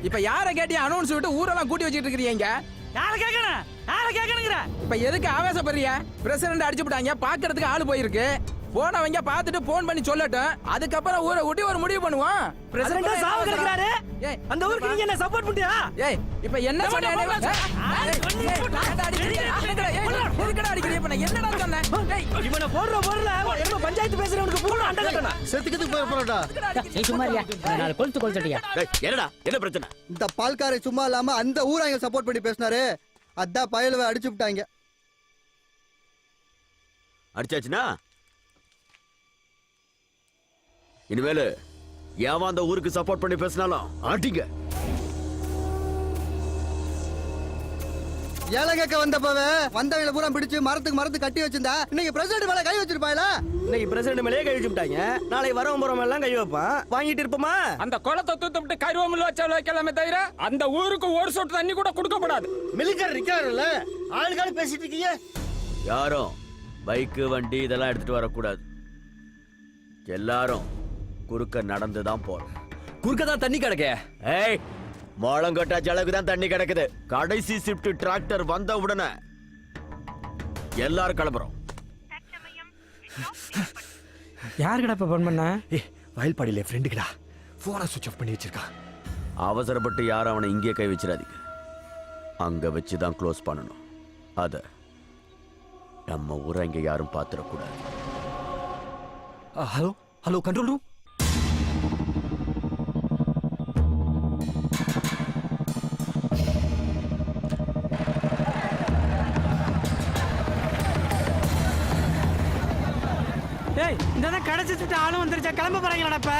இப்ப யார கேட்டி அனௌன்ஸ் விட்டு ஊரெல்லாம் கூட்டி வச்சிட்டு இருக்கீங்க? யார கேக்கணும்? யார கேக்கணுங்கற? இப்ப எதுக்கு ஆவேசப்படுறிய? பிரசிடென்ட் அடிச்சு விட்டாங்க, பாக்குறதுக்கு ஆளு போயிருக்கு. போனவங்க பார்த்துட்டு போன் பண்ணி சொல்லட்டும், அதுக்கப்புறம் ஊரை ஊட்டி ஒரு முடிவு பண்ணுவோம். பிரசிடென்ட் சாவ கேக்குறாரு. ஏய், அந்த ஊருக்கு நீங்க என்ன சப்போர்ட் பண்றியா? ஏய், இப்ப என்ன சொன்னே? எதுக்குடா அடிக்கிறீங்க? இப்ப நான் என்னடா சொன்னேன்? ஏய், இவனை போடுற என்ன பஞ்சாயத்து பேசுறவனுக்கு பூரா அண்ட கட்டனா. செத்துக்கிட்டு போய் போறடா. ஏய் சும்மாரியா, நாலு கொளுத்து கொளுத்துட்டியா? என்னடா என்ன பிரச்சனை? இந்த பால்காரை சும்மா இல்லாம அந்த ஊராங்க சப்போர்ட் பண்ணி பேசினாரு. அதான் பயலுவை அடிச்சு விட்டாங்க. அடிச்சாச்சுனா இனிமேல் ஏன் அந்த ஊருக்கு சப்போர்ட் பண்ணி பேசினாலும் ஆட்டிங்க. ஏலங்கக்க வந்தப்பவே வந்தவங்கள பூரா பிடிச்சு மரத்துக்கு கட்டி வச்சிருந்தா இன்னைக்கு பிரசிடென்ட் மேல கை வச்சிருப்பாங்களா? இன்னைக்கு பிரசிடென்ட் மேலே கை வச்சுட்டாங்க. நாளைக்கு வரவன் போறவன் எல்லாம் கை வைப்பான். வாங்கிட்டு இருப்போமா? அந்த குளத்தை தூத்துட்டு கருவமில் வச்சாலும் வைக்கலாமே தவிர அந்த ஊருக்கு ஒரு சொட்டு தண்ணி கூட கொடுக்கப்படாது. மிலிட்டரி இருக்காருல்ல, ஆளுக்கால பேசிட்டு இருக்கீங்க. யாரும் பைக்கு வண்டி இதெல்லாம் எடுத்துட்டு வரக்கூடாது. எல்லாரும் குறுக்க நடந்துதான் போறோம். குறுக்க தான் தண்ணி கிடக்க. ஏய், மோளங்கொட்டா அளவுக்கு தான் தண்ணி கிடக்குது. கடைசி ஷிஃப்ட் டிராக்டர் வந்த உடனே எல்லாரும் கிளம்புறோம். யாருக்கடா இப்ப போன் பண்ண? வயல்பாடியில ஃப்ரெண்டுக்குடா. போனை சுவிட்ச் ஆஃப் பண்ணி வச்சிருக்கான். அவசரப்பட்டு யாரும் அவனை இங்கே கை வச்சிடாதீங்க. அங்க வச்சுதான் க்ளோஸ் பண்ணணும். அத நம்ம ஊரை இங்க யாரும் பாத்துடக்கூடாது. Hello hello, control room. ஏய், இந்த கடைச்சிட்டு ஆளும் வந்துருச்சா? கிளம்ப போறாங்களாடா இப்ப?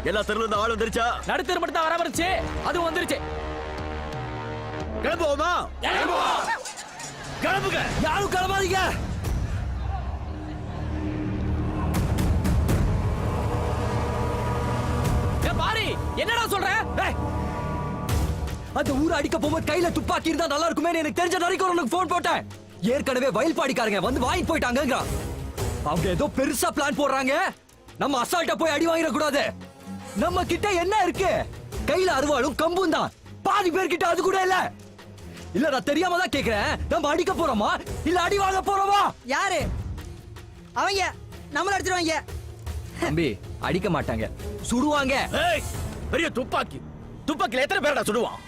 எல்லா தெருல இருந்து ஆள் வந்துருச்சா? நடுத்தர் மட்டும் தான் வராம இருந்துச்சு, அதுவும் வந்துருச்சு. கிளம்புவோமா? கிளம்புங்க. யாரும் கிளம்பாதீங்க. பாரி, என்னடா சொல்ற? அந்த ஊரை அடிக்க போகும்போது கையில துப்பாக்கி இருந்தா நல்லா இருக்குமே. எனக்கு தெரிஞ்ச வரைக்கும் உனக்கு போன் போட்டேன். ஏற்கனவே வயல்பாடிக்காரங்க வந்து வாங்கிட்டு போயிட்டாங்க. அவங்க ஏதோ பெருசா பிளான் போடுறாங்க. நம்ம அசால்ட்டா போய் அடி வாங்கிட கூடாது. நம்ம கிட்ட என்ன இருக்கு? கையில அருவாளும் கம்பும் தான். பாதி பேர்கிட்ட அது கூட இல்ல. இல்ல, நான் தெரியாம தான் கேக்குறேன். நம்ம அடிக்க போறோமா இல்ல அடி வாங்க போறோமா? யாரு அவங்க? நம்மள அடிச்சிருவாங்க. தம்பி, அடிக்க மாட்டாங்க, சுடுவாங்க. ஏய், பெரிய துப்பாக்கி. துப்பாக்கில எத்தனை பேரடா சுடுவான்?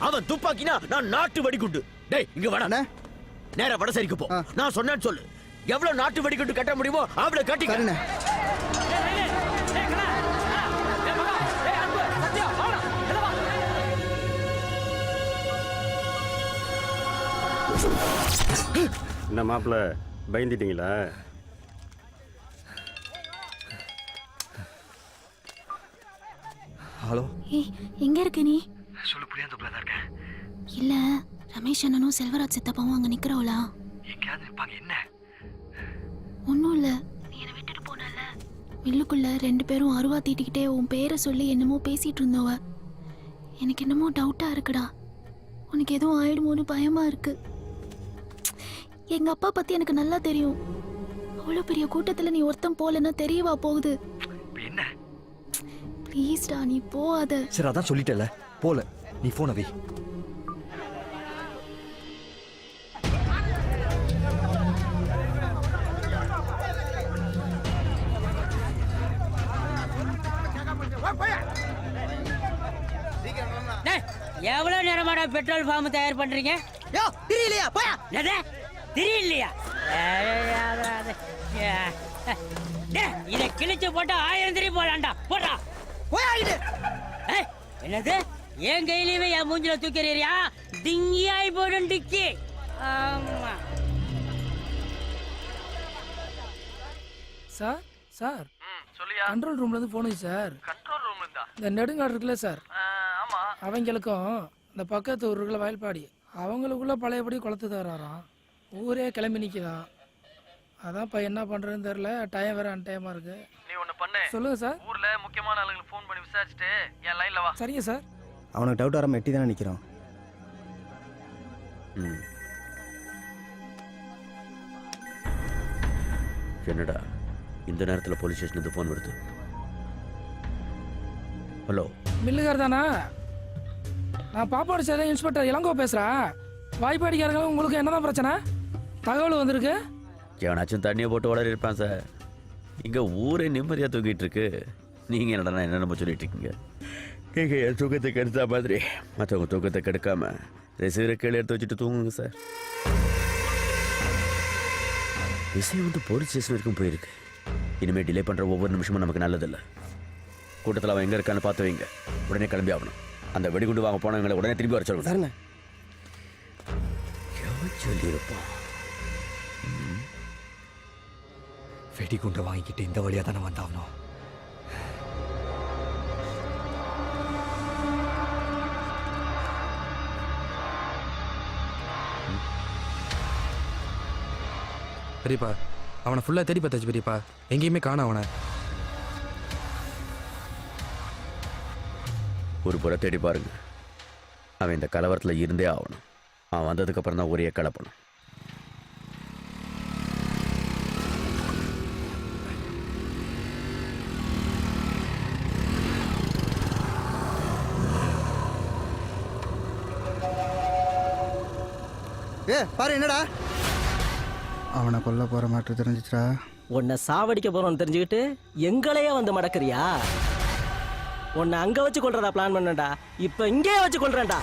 அவன் துப்பாக்கினா நான் நாட்டு வெடிகுண்டு. டேய், இங்க வாடா. நேரா வடசேரிக்கு போ. நான் சொன்னேன்னு சொல்லு. எவ்வளவு நாட்டு வெடிகுண்டு கட்ட முடியுமோ அவளை கட்டிக்க. என்ன மாப்பிள்ள, பயந்துட்டீங்களா? ஹலோ. ஏய், எங்க இருக்க நீ? சொல்லு, புரியாதுக்குள்ள தான் இருக்கேன். இல்ல, ரமேஷ் அண்ணனும் செல்வராஜ் சித்தப்பாவும் அங்க நிக்கிறவளா? எங்கேயாவது நிப்பாங்க. என்ன? ஒன்னும் இல்ல, நீ என்ன விட்டுட்டு போனல, மில்லுக்குள்ள 2 பேரும் அருவா தீட்டிக்கிட்டே உன் பேரை சொல்லி என்னமோ பேசிட்டு இருந்தவ. எனக்கு என்னமோ டவுட்டா இருக்குடா. உனக்கு எதுவும் ஆயிடுமோன்னு பயமா இருக்கு. எங்க அப்பா பத்தி எனக்கு நல்லா தெரியும். அவ்வளவு பெரிய கூட்டத்துல நீ ஒருத்தன் போலன்னா தெரியவா போகுது? என்ன? ப்ளீஸ்டா, நீ போகாத. சரி, அதான் சொல்லிட்டல, போல. நீ போன வை. எவ்வளவு நேரமாடா பெட்ரோல் ஃபார்ம் தயார் பண்றீங்க? யோ, தெரியலையா? போயா. என்னது? தெரியலையா? இத கிழிச்சு போட்டா 1000 திரி போலாம்டா. போடா. போயாகிட்டு. என்னது? என் கையிலவே என் மூஞ்சில தூக்கிறீரியா? திங்கியாய் போடும் டிக்கி. ஆமா. சார், சார், கண்ட்ரோல் ரூம்ல இருந்து போனுச்சு சார். கண்ட்ரோல் ரூம்ல இருந்தா? இந்த நெடுங்காடு இருக்குல்ல சார், ஆமா, அவங்களுக்கும் இந்த பக்கத்து ஊருக்குள்ள வயல்பாடி அவங்களுக்குள்ள பழையபடி குளத்து தராராம். ஊரே கிளம்பி நிற்கிதான். அதான் இப்போ என்ன பண்ணுறதுன்னு தெரில. டைம் வேறு அன்டைமாக இருக்கு. நீ ஒன்று பண்ணு. சொல்லுங்கள் சார். ஊரில் முக்கியமான ஆளுங்களுக்கு ஃபோன் பண்ணி விசாரிச்சுட்டு என் லைனில் வா. சரிங்க சார். அவனுக்கு டவுட் வராமல் எட்டி தானே நிற்கிறான். என்னடா இந்த நேரத்தில் போலீஸ் ஸ்டேஷனுக்கு ஃபோன் வருது? ஹலோ, மில்லுகார் தானா? நான் பாப்பாடு சேர இன்ஸ்பெக்டர் இளங்கோ பேசுகிறேன். வாய்ப்பாடிக்காரங்க உங்களுக்கு என்னதான் பிரச்சனை? தகவல் வந்திருக்கு. எவனாச்சும் தண்ணியை போட்டு வளர இருப்பான் சார். இங்கே ஊரே நிம்மதியாக தூக்கிட்டு இருக்கு. நீங்கள் என்னடா என்னென்ன சொல்லிட்டு இருக்கீங்க? இங்கே என் தூக்கத்தை கெடுத்தா மாதிரி மற்றவங்க தூக்கத்தை கெடுக்காம ரிசீவரை கீழே எடுத்து வச்சுட்டு தூங்குங்க சார். விஷயம் வந்து போலீஸ் ஸ்டேஷன் வரைக்கும் போயிருக்கு. இனிமேல் டிலே பண்ணுற ஒவ்வொரு நிமிஷமும் நமக்கு நல்லதில்லை. கூட்டத்தில் அவன் எங்கே இருக்கான்னு பார்த்து வைங்க. உடனே கிளம்பி ஆகணும். அந்த வெடிகுண்டு வாங்க போனவங்களை உடனே திரும்பி வர சொல்லணும். சொல்லியிருப்பான். வெடிகுண்டை வாங்கிக்கிட்டு இந்த வழியாக தானே வந்தாகணும். பெரியப்பா, அவனை ஃபுல்லாக தேடி பார்த்தாச்சு பெரியப்பா. எங்கேயுமே காணோம் அவனை. ஒரு புற தேடி பாருங்க. அவன் இந்த கலவரத்தில் இருந்தே ஆகணும். அவன் வந்ததுக்கப்புறம் தான் ஒரே கலப்பணும். பாரு என்னடா அவனை கொல்ல போற மாட்டு தெரிஞ்சிச்சா? உன்னை சாவடிக்க போறோம்னு தெரிஞ்சுக்கிட்டு எங்களையே வந்து மடக்குறியா? உன்னை அங்க வச்சு கொள்றதா பிளான் பண்ணடா. இப்ப இங்கே வச்சு கொள்றேன்டா.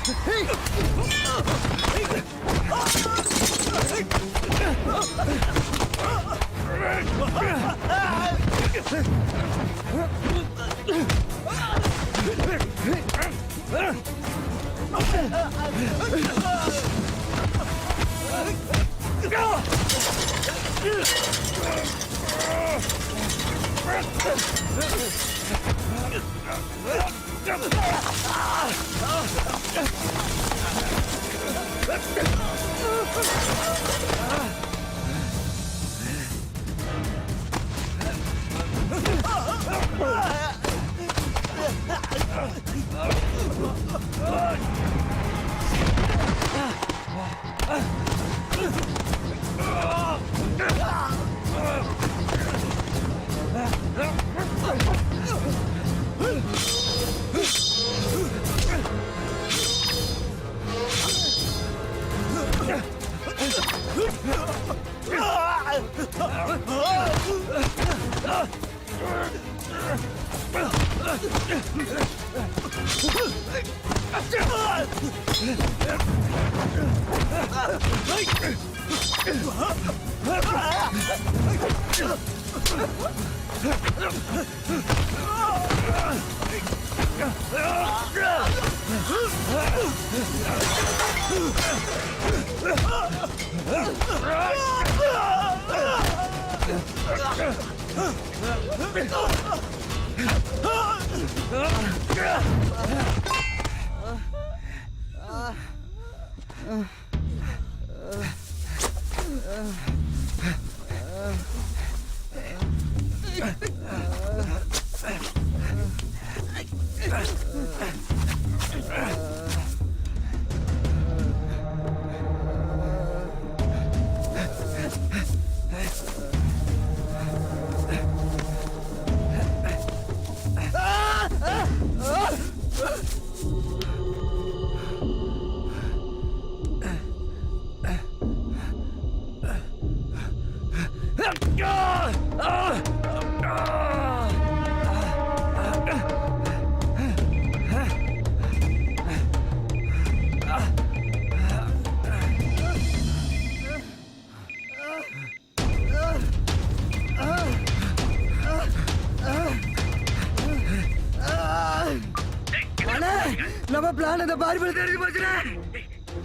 நம்ம பிளான் அந்த பார்பிள் தெரிஞ்சு போச்சுடா.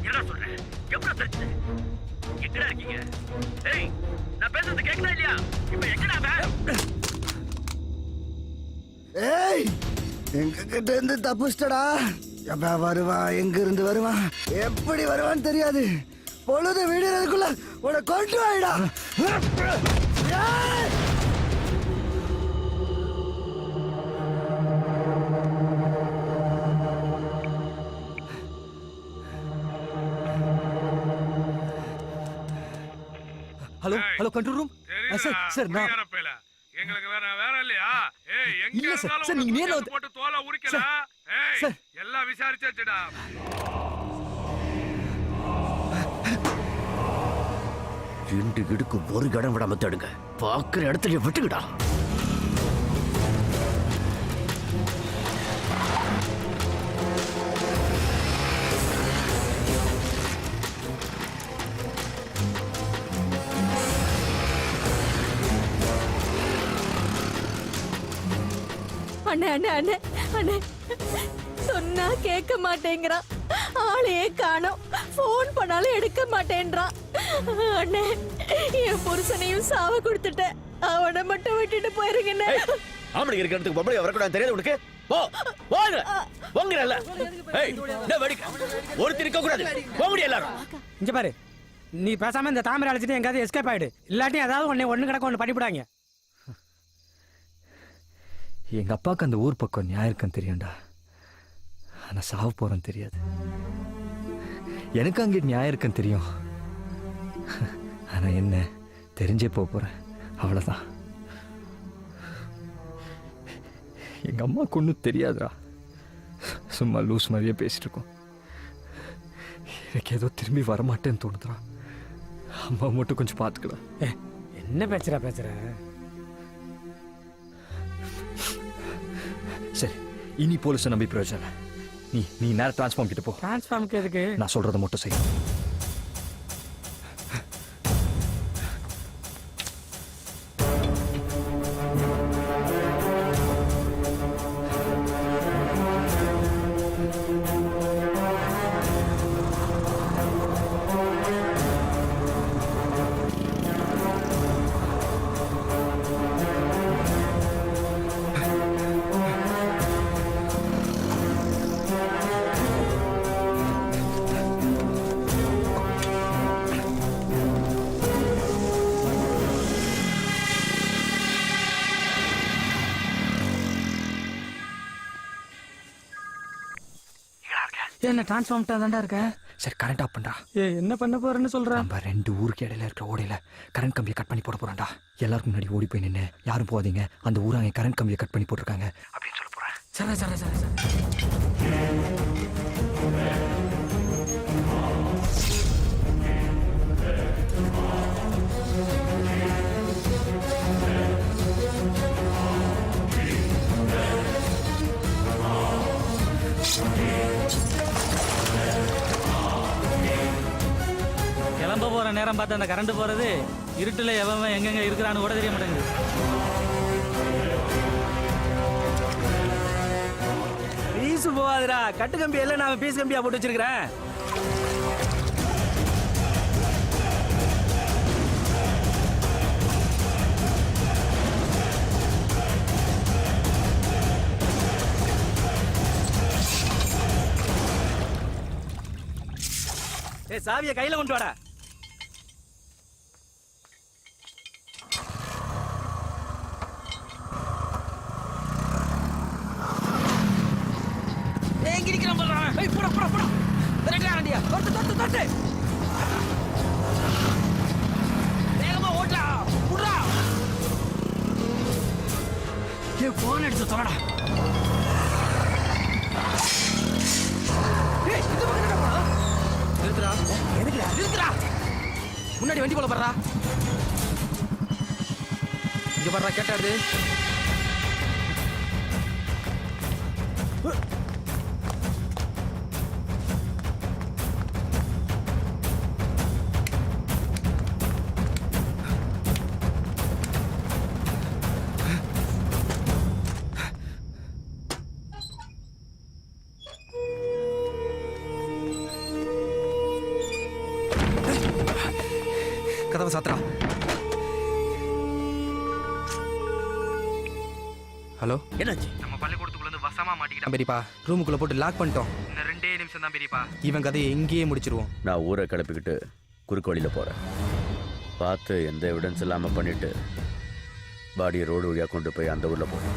என்ன சொல்ற? எவ்வளவு தெரிஞ்சு? எங்கடா இருக்கீங்க? ஏய், நான் பேசுறது கேக்குதா இல்லையா? இப்போ எங்கடா அவன்? ஏய், எங்க கிட்ட இருந்து தப்பிச்சிட்டடா. எப்ப வருவான், எங்க இருந்து வருவான், எப்படி வருவான்னு தெரியாது. பொழுது விடுறதுக்குள்ள உன கொண்டு வாயிடா. Hello hello control room sir sir நான் எங்களுக்கு வேற இல்லையா? ஏய் எங்க இல்ல சார், இருந்தாலும் சார், நீங்க நேர்ல வந்து- போட்டு தோலை உரிக்கல. ஏய் சார். எல்லாம் விசாரிச்சாச்சுடா. ரெண்டு இடுக்கு ஒரு இடம் விடாம தடுங்க. பாக்குற இடத்துல விட்டுக்கிடா. அண்ணே அண்ணே அண்ணே அண்ணே சொன்னா கேட்க மாட்டேங்கிறான். ஆளையே காணோம். போன் பண்ணாலும் எடுக்க மாட்டேன்றான். அண்ணே என் புருஷனையும் சாவ கொடுத்துட்டேன். அவனை மட்டும் விட்டுட்டு போயிருங்கண்ணே. ஆம்பளை இருக்கிற இடத்துக்கு பொம்பளை வரக்கூடாது தெரியாது உனக்கு? போ போங்க போங்கறல்ல. ஏய் என்ன வெடிக்க ஒருத்தர் இருக்க கூடாது. போங்கடி எல்லாரும். இங்க பாரு, நீ பேசாம இந்த தாமரை அழைச்சிட்டு எங்காவது எஸ்கேப் ஆயிடு. இல்லாட்டி ஏதாவது ஒண்ணு கிடக்க ஒண்ணு பண்ணிவிடாங்க. எங்க அப்பாவுக்கு அந்த ஊர் பக்கம் நியாயம் இருக்குன்னு தெரியும்டா. ஆனா சாவ போறேன்னு தெரியாது. எனக்கு அங்கே நியாயம் இருக்குன்னு தெரியும். ஆனா என்ன தெரிஞ்சே போறேன், அவ்வளவுதான். எங்க அம்மாவுக்கு ஒன்றும் தெரியாதுடா. சும்மா லூஸ் மாதிரியே பேசிட்டு இருக்கோம். எனக்கு ஏதோ திரும்பி வரமாட்டேன்னு தோணுதுடா. அம்மா மட்டும் கொஞ்சம் பார்த்துக்கலாம். என்ன பேசுற? சரி, இனி போலீஸை நம்பி பிரயோஜனம். நீ நேரம் டிரான்ஸ்ஃபார்ம் கிட்ட போ. டிரான்ஸ்ஃபார்முக்கு எதுக்கு? நான் சொல்றதை மட்டும் செய். என்ன டிரான்ஸ்ஃபார்ம் தான்டா இருக்க? சரி, கரண்ட் ஆஃப் பண்றா. என்ன பண்ண போறேன்னு சொல்ற? நம்ம ரெண்டு ஊருக்கு இடையில இருக்கிற ஓடையில கரண்ட் கம்பியை கட் பண்ணி போட போறான்டா. எல்லாருக்கும் முன்னாடி ஓடி போய் நின்று யாரும் போகாதீங்க, அந்த ஊராங்க கரண்ட் கம்பியை கட் பண்ணி போட்டிருக்காங்க அப்படின்னு சொல்ல போறேன். சரி. கிளம்ப போற நேரம் பார்த்து அந்த கரண்ட் போறது, இருட்டுல எவன் எங்கெங்க இருக்கிறான்னு கூட தெரிய மாட்டேங்குது. பீஸ் போகாதுடா. கட்டு கம்பி எல்லாம் நான் பீஸ் கம்பியா போட்டு வச்சிருக்கிறேன். சாவியை கையில கொண்டு வாடா. எங்க நிக்கிறான் பாருடா. ஏய் போடா. ரெடியா வண்டியா. தொட்டு. வேகமா ஓட்டா. புடுடா. ஏய் போன் எடுத்து தொலைடா. ஏய் இந்த பக்கம் என்னடா போறா? நிறுத்துடா. முன்னாடி வண்டி போல பாருடா. இங்க பாருடா, கேட்டாரு. கதவை சாத்துறா. ஹலோ, என்னாச்சு? நம்ம பள்ளிக்கூடத்துக்குள்ள இருந்து வசமா மாட்டிக்கிட்டான். பண்ணிட்டான் பெரியப்பா. ரூமுக்குள்ள போட்டு லாக் பண்ணிட்டோம். இன்னும் 2 நிமிஷம் தான் பெரியப்பா. இவன் கதையை எங்கேயே முடிச்சிருவோம். நான் ஊரை கிளப்பிக்கிட்டு குறுக்கு வழியில போறேன். பார்த்து எந்த எவிடன்ஸ் இல்லாம பண்ணிட்டு பாடியை ரோடு வழியா கொண்டு போய் அந்த ஊர்ல போறேன்.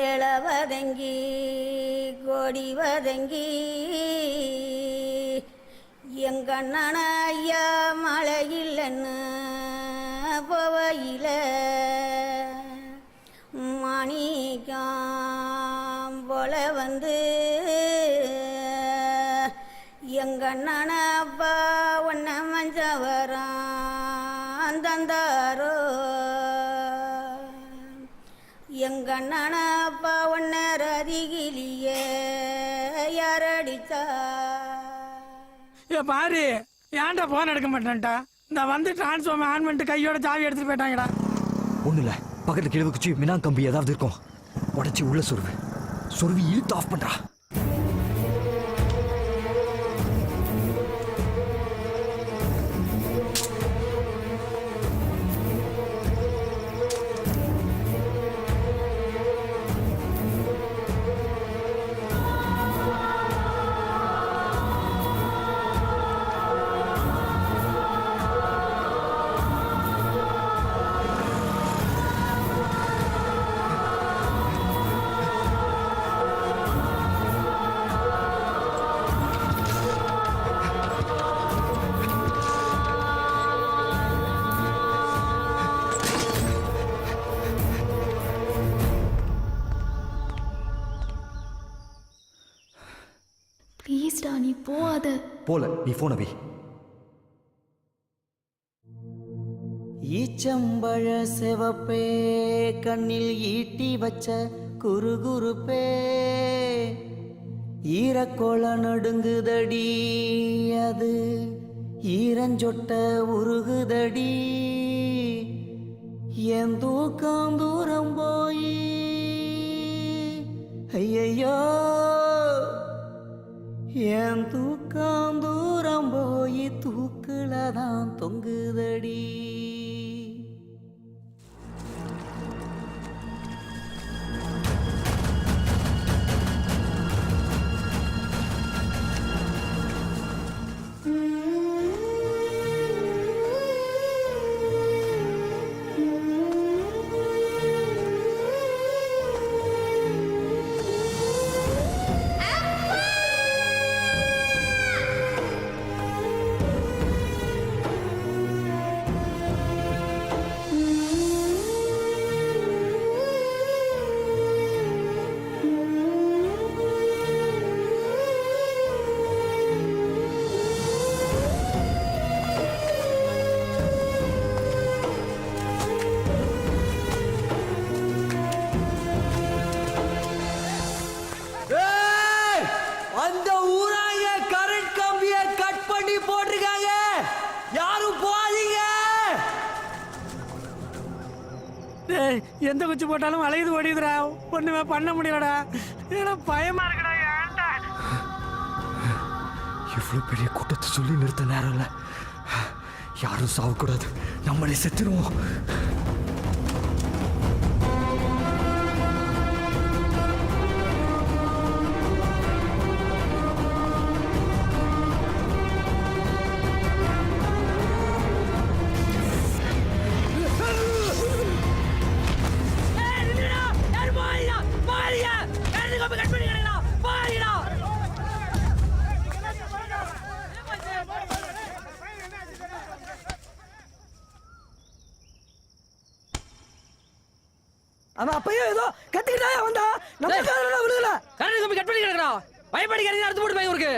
ஏழவதங்கி கொடிவதங்கி எங்கண்ணன ஐயா மழையில்லைன்னு போவையில மாணிக்கம் போல வந்து எங்கண்ணன அப்பா ஒன்ன மஞ்சவரம் தந்தாரோ எங்கண்ணன அப்பா ஒன்ன ரதிகிலியே யாரடிச்சா பாரு ஏன்டா போன் எடுக்க மாட்டேன்டா. இந்த வந்து டிரான்ஸ்ஃபார்மர் ஆன் பண்ணிட்டு கையோட சாவி எடுத்துட்டு போயிட்டாங்கடா. ஒன்றும் இல்லை, பக்கத்தில் கிழவு குச்சி மினா கம்பி ஏதாவது இருக்கும், உடச்சி உள்ள சொருவி இழுத்து ஆஃப் பண்ணுறா. ப்ளீஸ்டா நீ போகாத. போல நீ போன வை. ஈச்சம்பழ செவப்பே கண்ணில் ஈட்டி வச்ச குறுகுறுப்பே ஈரக்கோள நடுங்குதடி அது ஈரஞ்சொட்ட உருகுதடி என் தூக்கம் தூரம் போய் ஐயையோ என் தூக்கம் தூரம் போய் தூக்குல தான் தொங்குதடி. அந்த ஊராங்க கரண்ட் கம்பியை கட் பண்ணி போட்டிருக்காங்க, யாரும் போகாதீங்க. டேய் எந்த குச்சி போட்டாலும் வளையுது ஓடிதுடா. ஒண்ணுமே பண்ண முடியலடா. எனக்கு பயமா இருக்குடா. ஏன்டா இவ்வளோ பெரிய கூட்டத்தை சொல்லி நிறுத்த நேரம் இல்லை. யாரும் சாவக்கூடாது, நம்மளே செத்துருவோம். அவன் அப்பயே ஏதோ கத்திக்கிட்டாயா வந்தா நம்ம காதுல விழுகல. கரண்ட் கம்பி கட் பண்ணி கிடக்குறா. பயப்படிக்காதீங்க, அடுத்து போட்டு போய் இவருக்கு.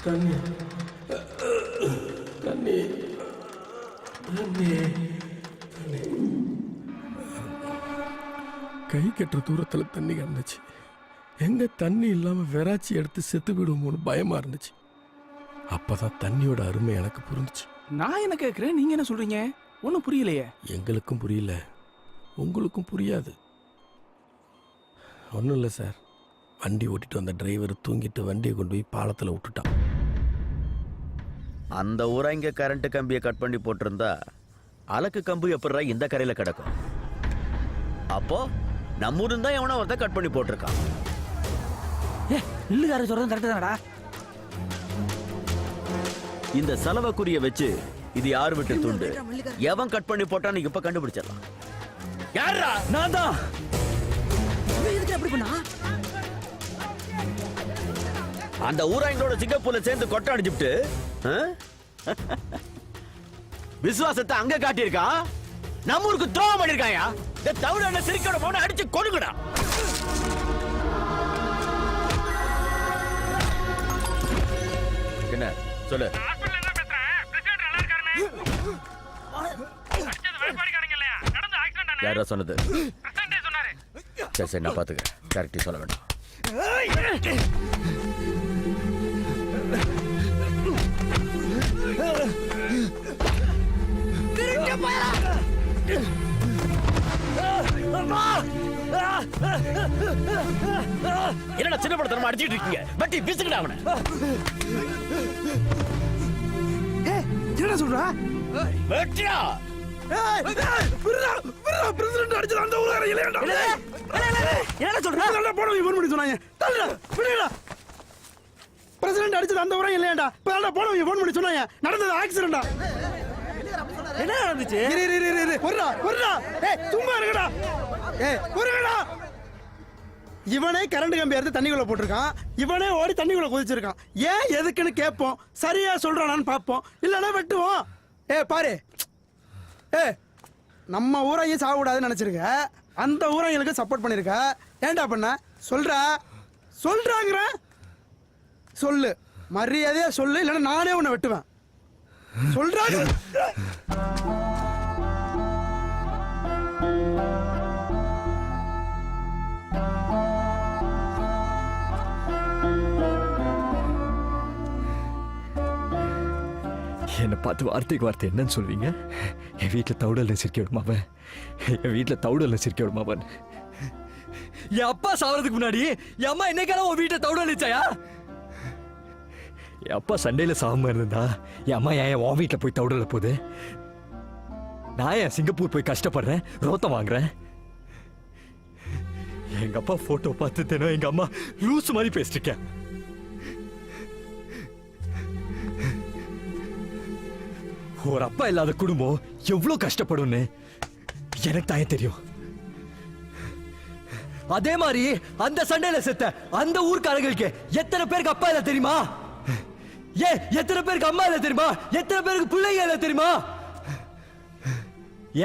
தண்ணி தண்ணி தண்ணி கை கட்டுற தூரத்தில் தண்ணி கிடந்துச்சு. எங்க தண்ணி இல்லாம வெறாச்சி எடுத்து செத்து விடுவோம்னு பயமா இருந்துச்சு. அப்பதான் தண்ணியோட அருமை எனக்கு புரிஞ்சுச்சு. நான் என்ன கேட்குறேன், நீங்க என்ன சொல்றீங்க? ஒன்றும் புரியலையே. எங்களுக்கும் புரியல, உங்களுக்கும் புரியாது. ஒன்றும் இல்லை சார், வண்டி ஓட்டிட்டு வந்த டிரைவர் தூங்கிட்டு வண்டியை கொண்டு போய் பாலத்தில் விட்டுட்டான். அந்த ஊரா இங்க கரண்ட் கம்பியை கட் பண்ணி போட்டிருந்தா அலக்கு கம்பு எப்படா இந்த கரையில கிடக்கும்? அப்போ நம்ம ஊரு தான் எவனோ ஒருத்தன் கட் பண்ணி போட்டிருக்கான். இல்லுக்கார சொல்றது கரெக்ட் தானடா. இந்த செலவக்குரிய வச்சு இது யார் விட்டு துண்டு, எவன் கட் பண்ணி போட்டான்னு இப்ப கண்டுபிடிச்சிடலாம். யாரா? நான் தான். எதுக்கு அப்படி பண்ணா? அந்த ஊராங்களோட சிங்கப்பூர்ல சேர்ந்து கொட்டை அடிச்சுட்டு விசுவாசத்தை அங்க காட்டியிருக்கான். நம்ம ஊருக்கு துரோகம் பண்ணிருக்காயா? இந்த தவிர சிரிக்கோட போன அடிச்சு கொடுங்கடா. என்ன சொல்லு? யாரா சொன்னது? சரி சரி, நான் பாத்துக்கிறேன். கரெக்டா சொல்ல வேண்டாம். என்னடா சின்ன படத்தனமா அடிச்சிட்டு இருக்கீங்க? பட்டி பிசுக்கடா அவனை. என்ன சொல்றா? வெட்டியா? பிரசிடென்ட் அடிச்சது அந்த ஊரார இல்லையாடா? என்ன சொல்றா? நல்லா போன இவன் பண்ணி சொன்னாங்க. தள்ளுடா, விடுடா. பிரசிடென்ட் அடிச்சது அந்த ஊரா இல்லையாடா? நல்லா போன இவன் பண்ணி சொன்னாங்க. நடந்தது ஆக்சிடென்ட்டா? என்ன நடந்துச்சு? ஒருடா ஒருடா, ஏய் சும்மா இருங்கடா, ஏய் ஒருங்கடா. இவனே கரண்ட் கம்பி எடுத்து தண்ணிக்குள்ள போட்டிருக்கான். இவனே ஓடி தண்ணிக்குள்ள குதிச்சிருக்கான். ஏன் எதுக்குன்னு கேட்போம், சரியா சொல்றானான்னு பார்ப்போம், இல்லைன்னா வெட்டுவோம். பாரு, நம்ம ஊரையும் சாகக்கூடாதுன்னு நினைச்சிருக்க, அந்த ஊரைங்களுக்கு சப்போர்ட் பண்ணிருக்க. ஏன்டா பண்ண? சொல்றாங்கிற சொல்லு, மரியாதையா சொல்லு, இல்லைன்னா நானே உன்னை வெட்டுவேன். சொல்றாங்க. என்னை பார்த்து வார்த்தைக்கு வார்த்தை என்னன்னு சொல்வீங்க? என் வீட்டில் தவுடல்ல சிரிக்க விடுமாவன், என் வீட்டில் தவுடல்ல சிரிக்க விடுமாவன். என் அப்பா சாவறதுக்கு முன்னாடி என் அம்மா என்னைக்கான உன் வீட்டை தவுடலிச்சாயா? என் அப்பா சண்டையில் சாகாம இருந்தா என் அம்மா ஏன் உன் வீட்டில் போய் தவுடல போகுது? நான் ஏன் சிங்கப்பூர் போய் கஷ்டப்படுறேன், ரோத்தம் வாங்குறேன்? எங்க அப்பா போட்டோ பார்த்து தினம் எங்க அம்மா லூஸ் மாதிரி பேசிட்டு இருக்கேன். ஒரு அப்பா இல்லாத குடும்பம் எவ்வளவு கஷ்டப்படும்னு எனக்கு தான் தெரியும். அதே மாதிரி அந்த சண்டையில செத்த அந்த ஊர்க்காரங்களுக்கு எத்தனை பேருக்கு அப்பா இல்ல தெரியுமா? எத்தனை பேருக்கு அம்மா இல்ல தெரியுமா? எத்தனை பேருக்கு பிள்ளைங்க இல்ல தெரியுமா?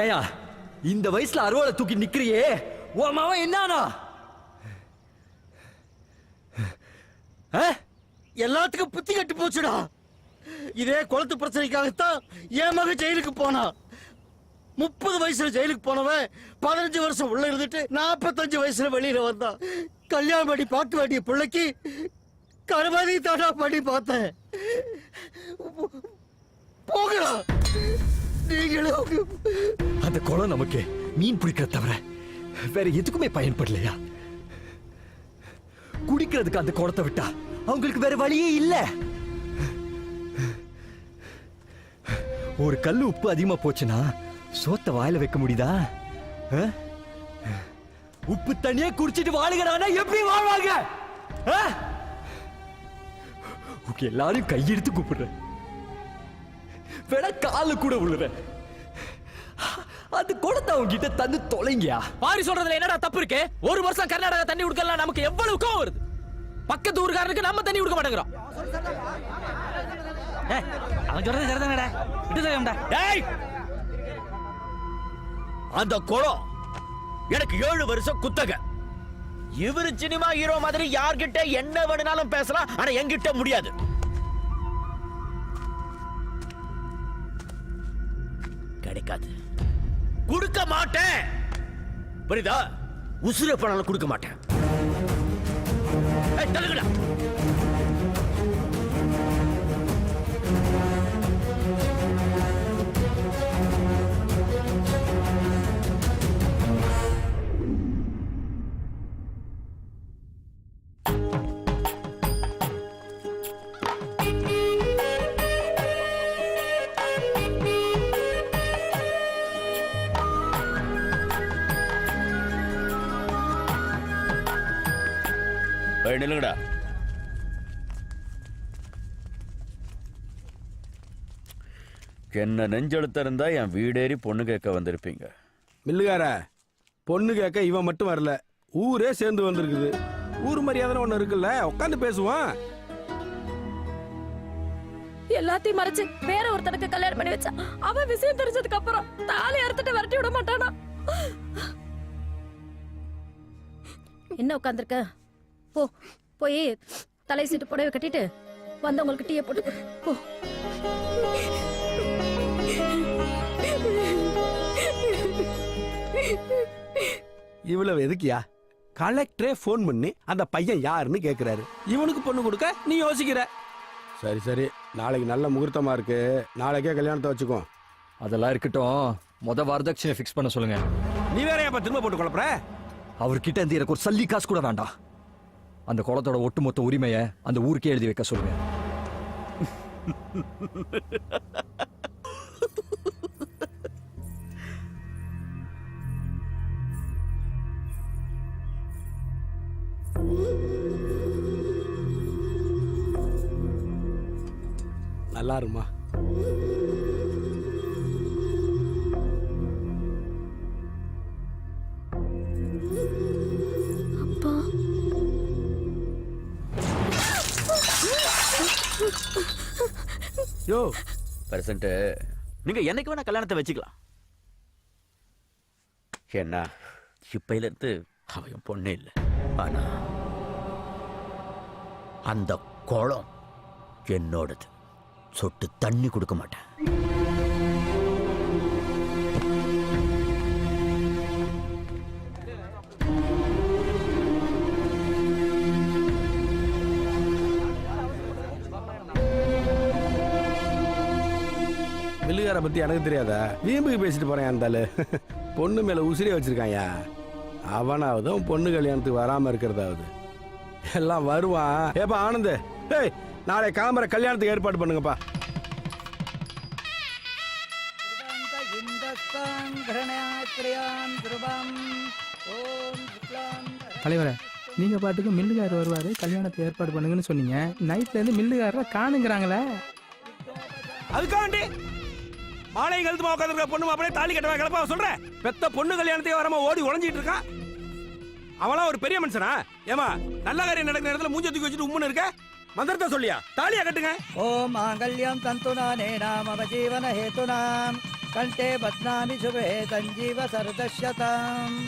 ஏயா இந்த வயசுல அறுவாலை தூக்கி நிக்கிறியே, உன் மாவன் என்னானா? எல்லாத்துக்கும் புத்தி கட்டு போச்சுடா. இதே குளத்து பிரச்சனைக்காகத்தான் என் மக ஜெயிலுக்கு போனா. 30 வயசுல ஜெயிலுக்கு போனவன் 15 வருஷம் உள்ள இருந்துட்டு 45 வயசுல வெளியில வந்தான். கல்யாணம் பண்ணி பார்க்க வேண்டிய பிள்ளைக்கு கருமாதி தாடா பண்ணி பார்த்தேன். போகலாம் நீங்களும். அந்த குளம் நமக்கு மீன் பிடிக்கிறத தவிர வேற எதுக்குமே பயன்படலையா? குடிக்கிறதுக்கு அந்த குளத்தை விட்டா அவங்களுக்கு வேற வழியே இல்ல. ஒரு கல்லு உப்பு அதிகமா போச்சுன்னா சோத்த வாயில வைக்க முடியுதா? உப்பு தண்ணியே குடிச்சிட்டு வாழுகிறானா எப்படி வாழ்வாங்க? எல்லாரும் கையெடுத்து கூப்பிடுறேன், வேணா கால கூட விழுறேன். அது கொடுத்த அவங்க கிட்ட தந்து தொலைங்கயா. பாரி சொல்றதுல என்னடா தப்பு இருக்கு? ஒரு வருஷம் கர்நாடகா தண்ணி கொடுக்கலாம், நமக்கு எவ்வளவு கோவம் வருது. பக்கத்து ஊருக்காரனுக்கு நம்ம தண்ணி கொடுக்க மாட்டேங்கிறோம். அவன் சொல்றது சரிதானடா, விட்டுதா. டேய், அந்த குளம் எனக்கு 7 வருஷம் குத்தக. இவரு சினிமா ஹீரோ மாதிரி யார்கிட்ட என்ன வேணும்னாலும் பேசலாம், ஆனா என்கிட்ட முடியாது. கிடைக்காது, கொடுக்க மாட்டேன். புரியுதா? உசுர பணம் கொடுக்க மாட்டேன். தள்ளுங்கடா. நில்லுங்கடா. என்ன நெஞ்செழுத்த இருந்தா என் வீடேறி பொண்ணு கேட்க வந்திருப்பீங்க. மில்லுகார, பொண்ணு கேட்க இவன் மட்டும் வரல, ஊரே சேர்ந்து வந்திருக்குது. ஊர் மரியாதை ஒண்ணு இருக்குல்ல, உட்காந்து பேசுவான். எல்லாத்தையும் மறைச்சு வேற ஒருத்தனுக்கு கல்யாணம் பண்ணி வச்சா அவன் விஷயம் தெரிஞ்சதுக்கு அப்புறம் தாலி அறுத்துட்டு விரட்டி விட மாட்டானா? என்ன உட்காந்துருக்க? போ, போய் தலை சீட்டு புடவை கட்டிட்டு வந்தவங்களுக்கு டீயை போட்டு கொடு. போ. இவ்வளவு எதுக்கியா? கலெக்டரே போன் பண்ணி அந்த பையன் யாருன்னு கேக்குறாரு. இவனுக்கு பொண்ணு கொடுக்க நீ யோசிக்கிற. சரி சரி, நாளைக்கு நல்ல முகூர்த்தமா இருக்கு, நாளைக்கே கல்யாணத்தை வச்சுக்கோ. அதெல்லாம் இருக்கட்டும், வரதட்சணை ஃபிக்ஸ் பண்ண சொல்லுங்க. நீ வேற ஏன் திரும்ப போட்டு குழப்பற? அவர்கிட்ட இருந்து எனக்கு ஒரு சல்லி காசு கூட வேண்டாம். அந்த குளத்தோட ஒட்டுமொத்த உரிமையை அந்த ஊருக்கே எழுதி வைக்க சொல்லுங்க. நல்லா இருமா. யோ பிரசன்ட், நீங்க என்னைக்கு வேணா கல்யாணத்தை வச்சுக்கலாம். என்ன இப்பையில இருந்து அவன் பொண்ணே இல்லை. ஆனா அந்த குளம் என்னோடது. சொட்டு தண்ணி கொடுக்க மாட்டேன். மில்லுகார பத்தி எனக்கு தெரியாதா? வீம்புக்கு பேசிட்டு போறேன். அந்த பொண்ணு மேல உசிரியை வச்சிருக்காயா. அவனாவது பொண்ணு கல்யாணத்துக்கு வராம இருக்கிறதாவது. எல்லாம் வருவான். ஏப்பா ஆனந்த், ஏய் நாளை காமர கல்யாணத்துக்கு ஏற்பாடு பண்ணுங்கப்பா. தலைவரே, நீங்க பாட்டுக்கு மில்லுகாரர் வருவாரு, கல்யாணத்தை ஏற்பாடு பண்ணுங்கன்னு சொன்னீங்க. நைட்ல இருந்து மில்லுகாரரை காணுங்கிறாங்களே. அதுக்காண்டி மாலை கழுத்துமா உட்காந்துருக்க பொண்ணு அப்படியே தாலி கட்டவா கிளப்பா சொல்ற? பெத்த பொண்ணு கல்யாணத்தையே வராம ஓடி உழைஞ்சிட்டு இருக்கான். அவனா ஒரு பெரிய மனுஷனா? ஏமா நல்ல காரியம் நடக்கிற இடத்துல மூஞ்ச தூக்கி வச்சுட்டு உம்முன்னு இருக்க? மந்திரத்தை சொல்லியா? தாலியா கட்டுங்க. ஓம் மாங்கல்யம் தந்துநானே நாம ஜீவன ஹேதுனாம் கண்டே பத்னாமி சுபே சஞ்சீவ சரதஷ்யதாம்.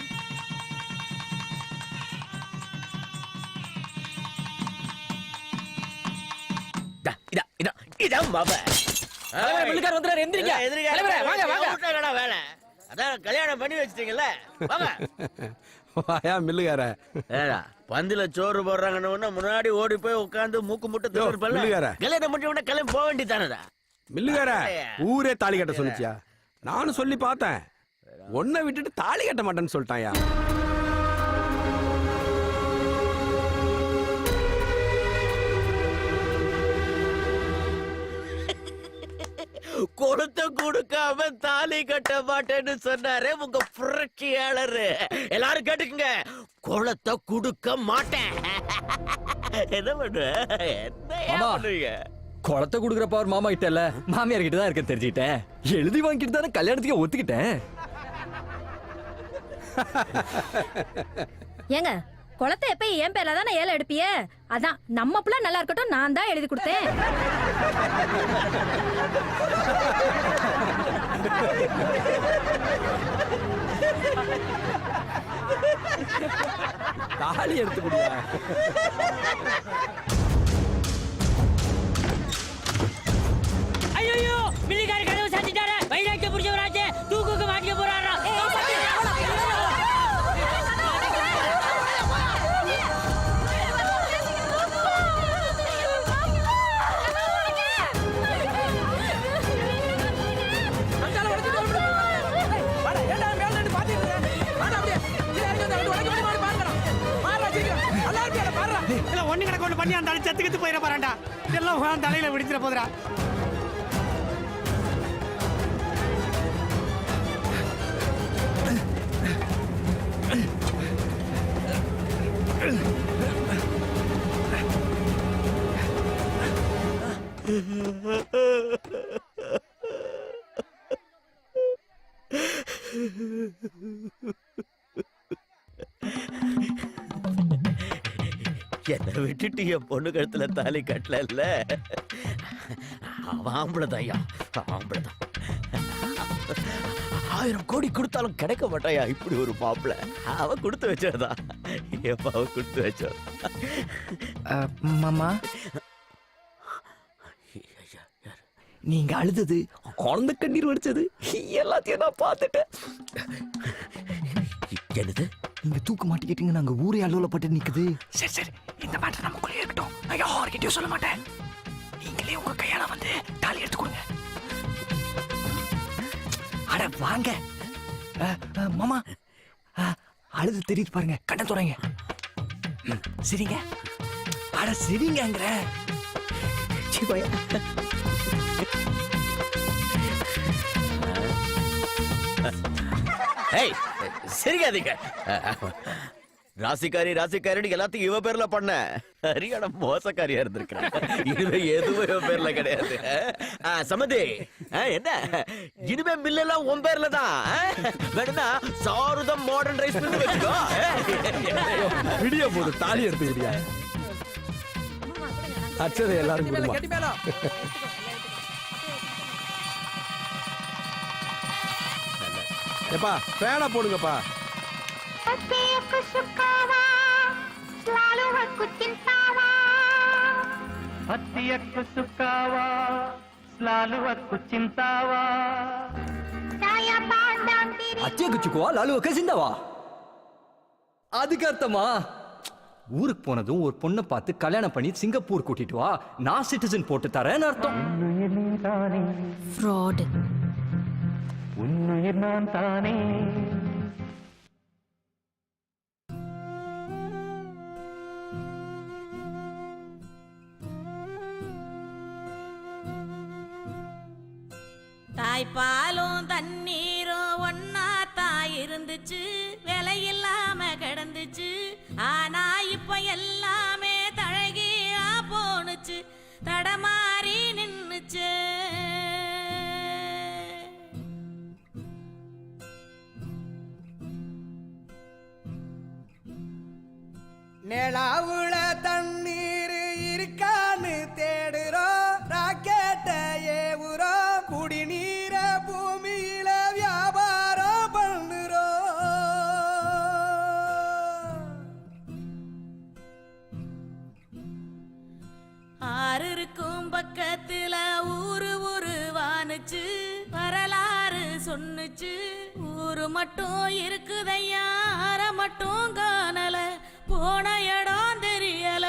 கல்யாணம் பண்ணி வச்சிட்டீங்கல்ல, மில்லுகார பந்தில சோறு போடுறாங்கன்னு முன்னாடி ஓடி போய் உட்காந்து மூக்கு முட்டை கல்யாணம் பண்ணி உடனே கிளம்பி போக வேண்டியதானடா. மில்லுகார ஊரே தாலி கட்ட சொல்லிச்சியா? நானும் சொல்லி பார்த்தேன், ஒன்ன விட்டுட்டு தாலி கட்ட மாட்டேன்னு சொல்லிட்டாயா. கொளுத்த கொடுக்காம தாலி கட்ட மாட்டேன்னு சொன்னாரே உங்க புரட்சியாளர். எல்லாரும் கேட்டுக்குங்க, குளத்தை கொடுக்க மாட்டேன். என்ன பண்ணுவ? என்ன பண்ணுவீங்க? குளத்தை கொடுக்குற பவர் மாமா கிட்ட இல்ல, மாமியார் கிட்ட தான் இருக்க தெரிஞ்சுக்கிட்டேன். எழுதி வாங்கிட்டு தானே கல்யாணத்துக்கு ஒத்துக்கிட்டேன். ஏங்க, குளத்தை எப்ப என் பேர்ல தானே ஏல எடுப்பிய? அதான் நம்ம புள்ள நல்லா இருக்கட்டும், நான் தான் எழுதி கொடுத்தேன். தாலி எடுத்து கொடுங்க. ஐயோ, மில்லிகாரி கதவு சாத்திட்டாரு. வைராக்கிய புடிச்சவராச்சே, தூக்குக்கு மாட்டிக்க போறாரா? ஒண்ணு கணக்கு ஒண்ணு பண்ணி அந்த செத்துக்கிட்டு போயிட போறான்டா. எல்லாம் தலையில விடுத்துற போதுடா. என்ன விட்டுட்டு என் பொண்ணு கழுத்துல தாலி கட்டல. அவன் ஆம்பளதாயா, ஆம்பளதான். 1000 கோடி கொடுத்தாலும் கிடைக்க மாட்டாயா இப்படி ஒரு மாப்பிள்ள. அவ கொடுத்து வச்சதா, எப்ப அவ கொடுத்து வச்ச. மாமா, நீங்க அழுதது, குழந்தை கண்ணீர் வடிச்சது எல்லாத்தையும் நான் பார்த்துட்டேன். என்னது? நீங்க தூக்க மாட்டிக்கிட்டீங்க, நாங்க ஊரே அலுவலப்பட்டு நிக்குது. சரி சரி, இந்த மேட்டர் நமக்குள்ளே இருக்கட்டும். நான் யார்கிட்டயும் சொல்ல மாட்டேன். நீங்களே உங்க கையால வந்து தாலி எடுத்து கொடுங்க. அட வாங்க மாமா, அழுது தெரியுது பாருங்க, கண்ணை துறைங்க. சரிங்க, அட சரிங்கங்கிற. ஏய், சிரிக்காதீங்க. ராசிக்காரி ராசிக்காரின்னு எல்லாத்தையும் இவ பேர்ல பண்ண சரியான மோசக்காரியா இருந்திருக்கேன். இனிமே எதுவும் இவ பேர்ல கிடையாது. சமதி, என்ன இனிமே மில்லெல்லாம் உன் பேர்ல தான். வேணும்னா சாருதம் மாடர்ன் ரைஸ் மில் வச்சுக்கோ. விடிய போது தாலி எடுத்து விடியா. அச்சதை எல்லாரும் கொடுமா. எப்பா பேனா போடுங்கப்பா. அச்சேக்குச்சுக்குவா லாலுவக்க சிந்தாவா. அதுக்கு அர்த்தமா? ஊருக்கு போனதும் ஒரு பொண்ணை பார்த்து கல்யாணம் பண்ணி சிங்கப்பூர் கூட்டிட்டு வா, நான் சிட்டிசன் போட்டு தரேன்னு அர்த்தம். ஃப்ராட். உன்னுயிர் நான் தானே. தாய்ப்பாலும் தண்ணீரும் ஒன்னா தாய் இருந்துச்சு, விலையில்லாம கிடந்துச்சு. ஆனா இப்ப எல்லாமே தழகியா போனுச்சு, தடமாறி நின்னுச்சு. நிலாவுல தண்ணீர் இருக்கான்னு தேடுறோம், ராக்கெட்ட ஏவுறோம், குடிநீர பூமியில வியாபாரம் பண்ணுறோம். ஆறு இருக்கும் பக்கத்துல ஊரு வானுச்சு, வரலாறு சொன்னுச்சு. ஊரு மட்டும் இருக்குதையா, அற மட்டும் காணல, போன இடம் தெரியல.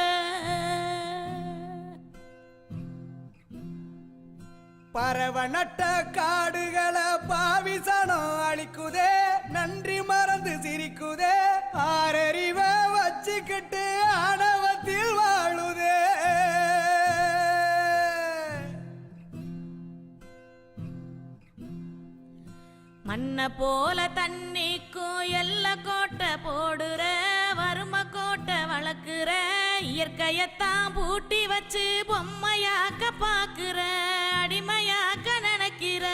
பறவை நட்ட காடுகளை பாவிசனம் அழிக்குதே, நன்றி மறந்து சிரிக்குதே. ஆறறிவ வச்சுக்கிட்டு ஆணவத்தில் வாழுதே. மண்ண போல தண்ணிக்கும் எல்ல கோட்டை போடுற வறும கோட்டை வளர்க்குற இயற்கையத்தான் பூட்டி வச்சு பொம்மையாக்க பாக்குற அடிமையாக்க நினைக்கிற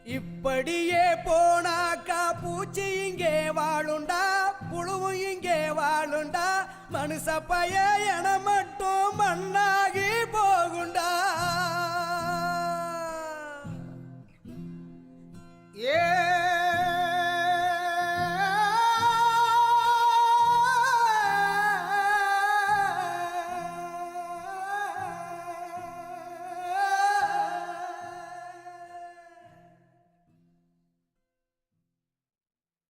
இப்படியே போனாக்கா பூச்சி இங்கே வாழுண்டா புழுவும் இங்கே வாழுண்டா மனுஷ பைய என மட்டும் மண்ணாகி போகுண்டா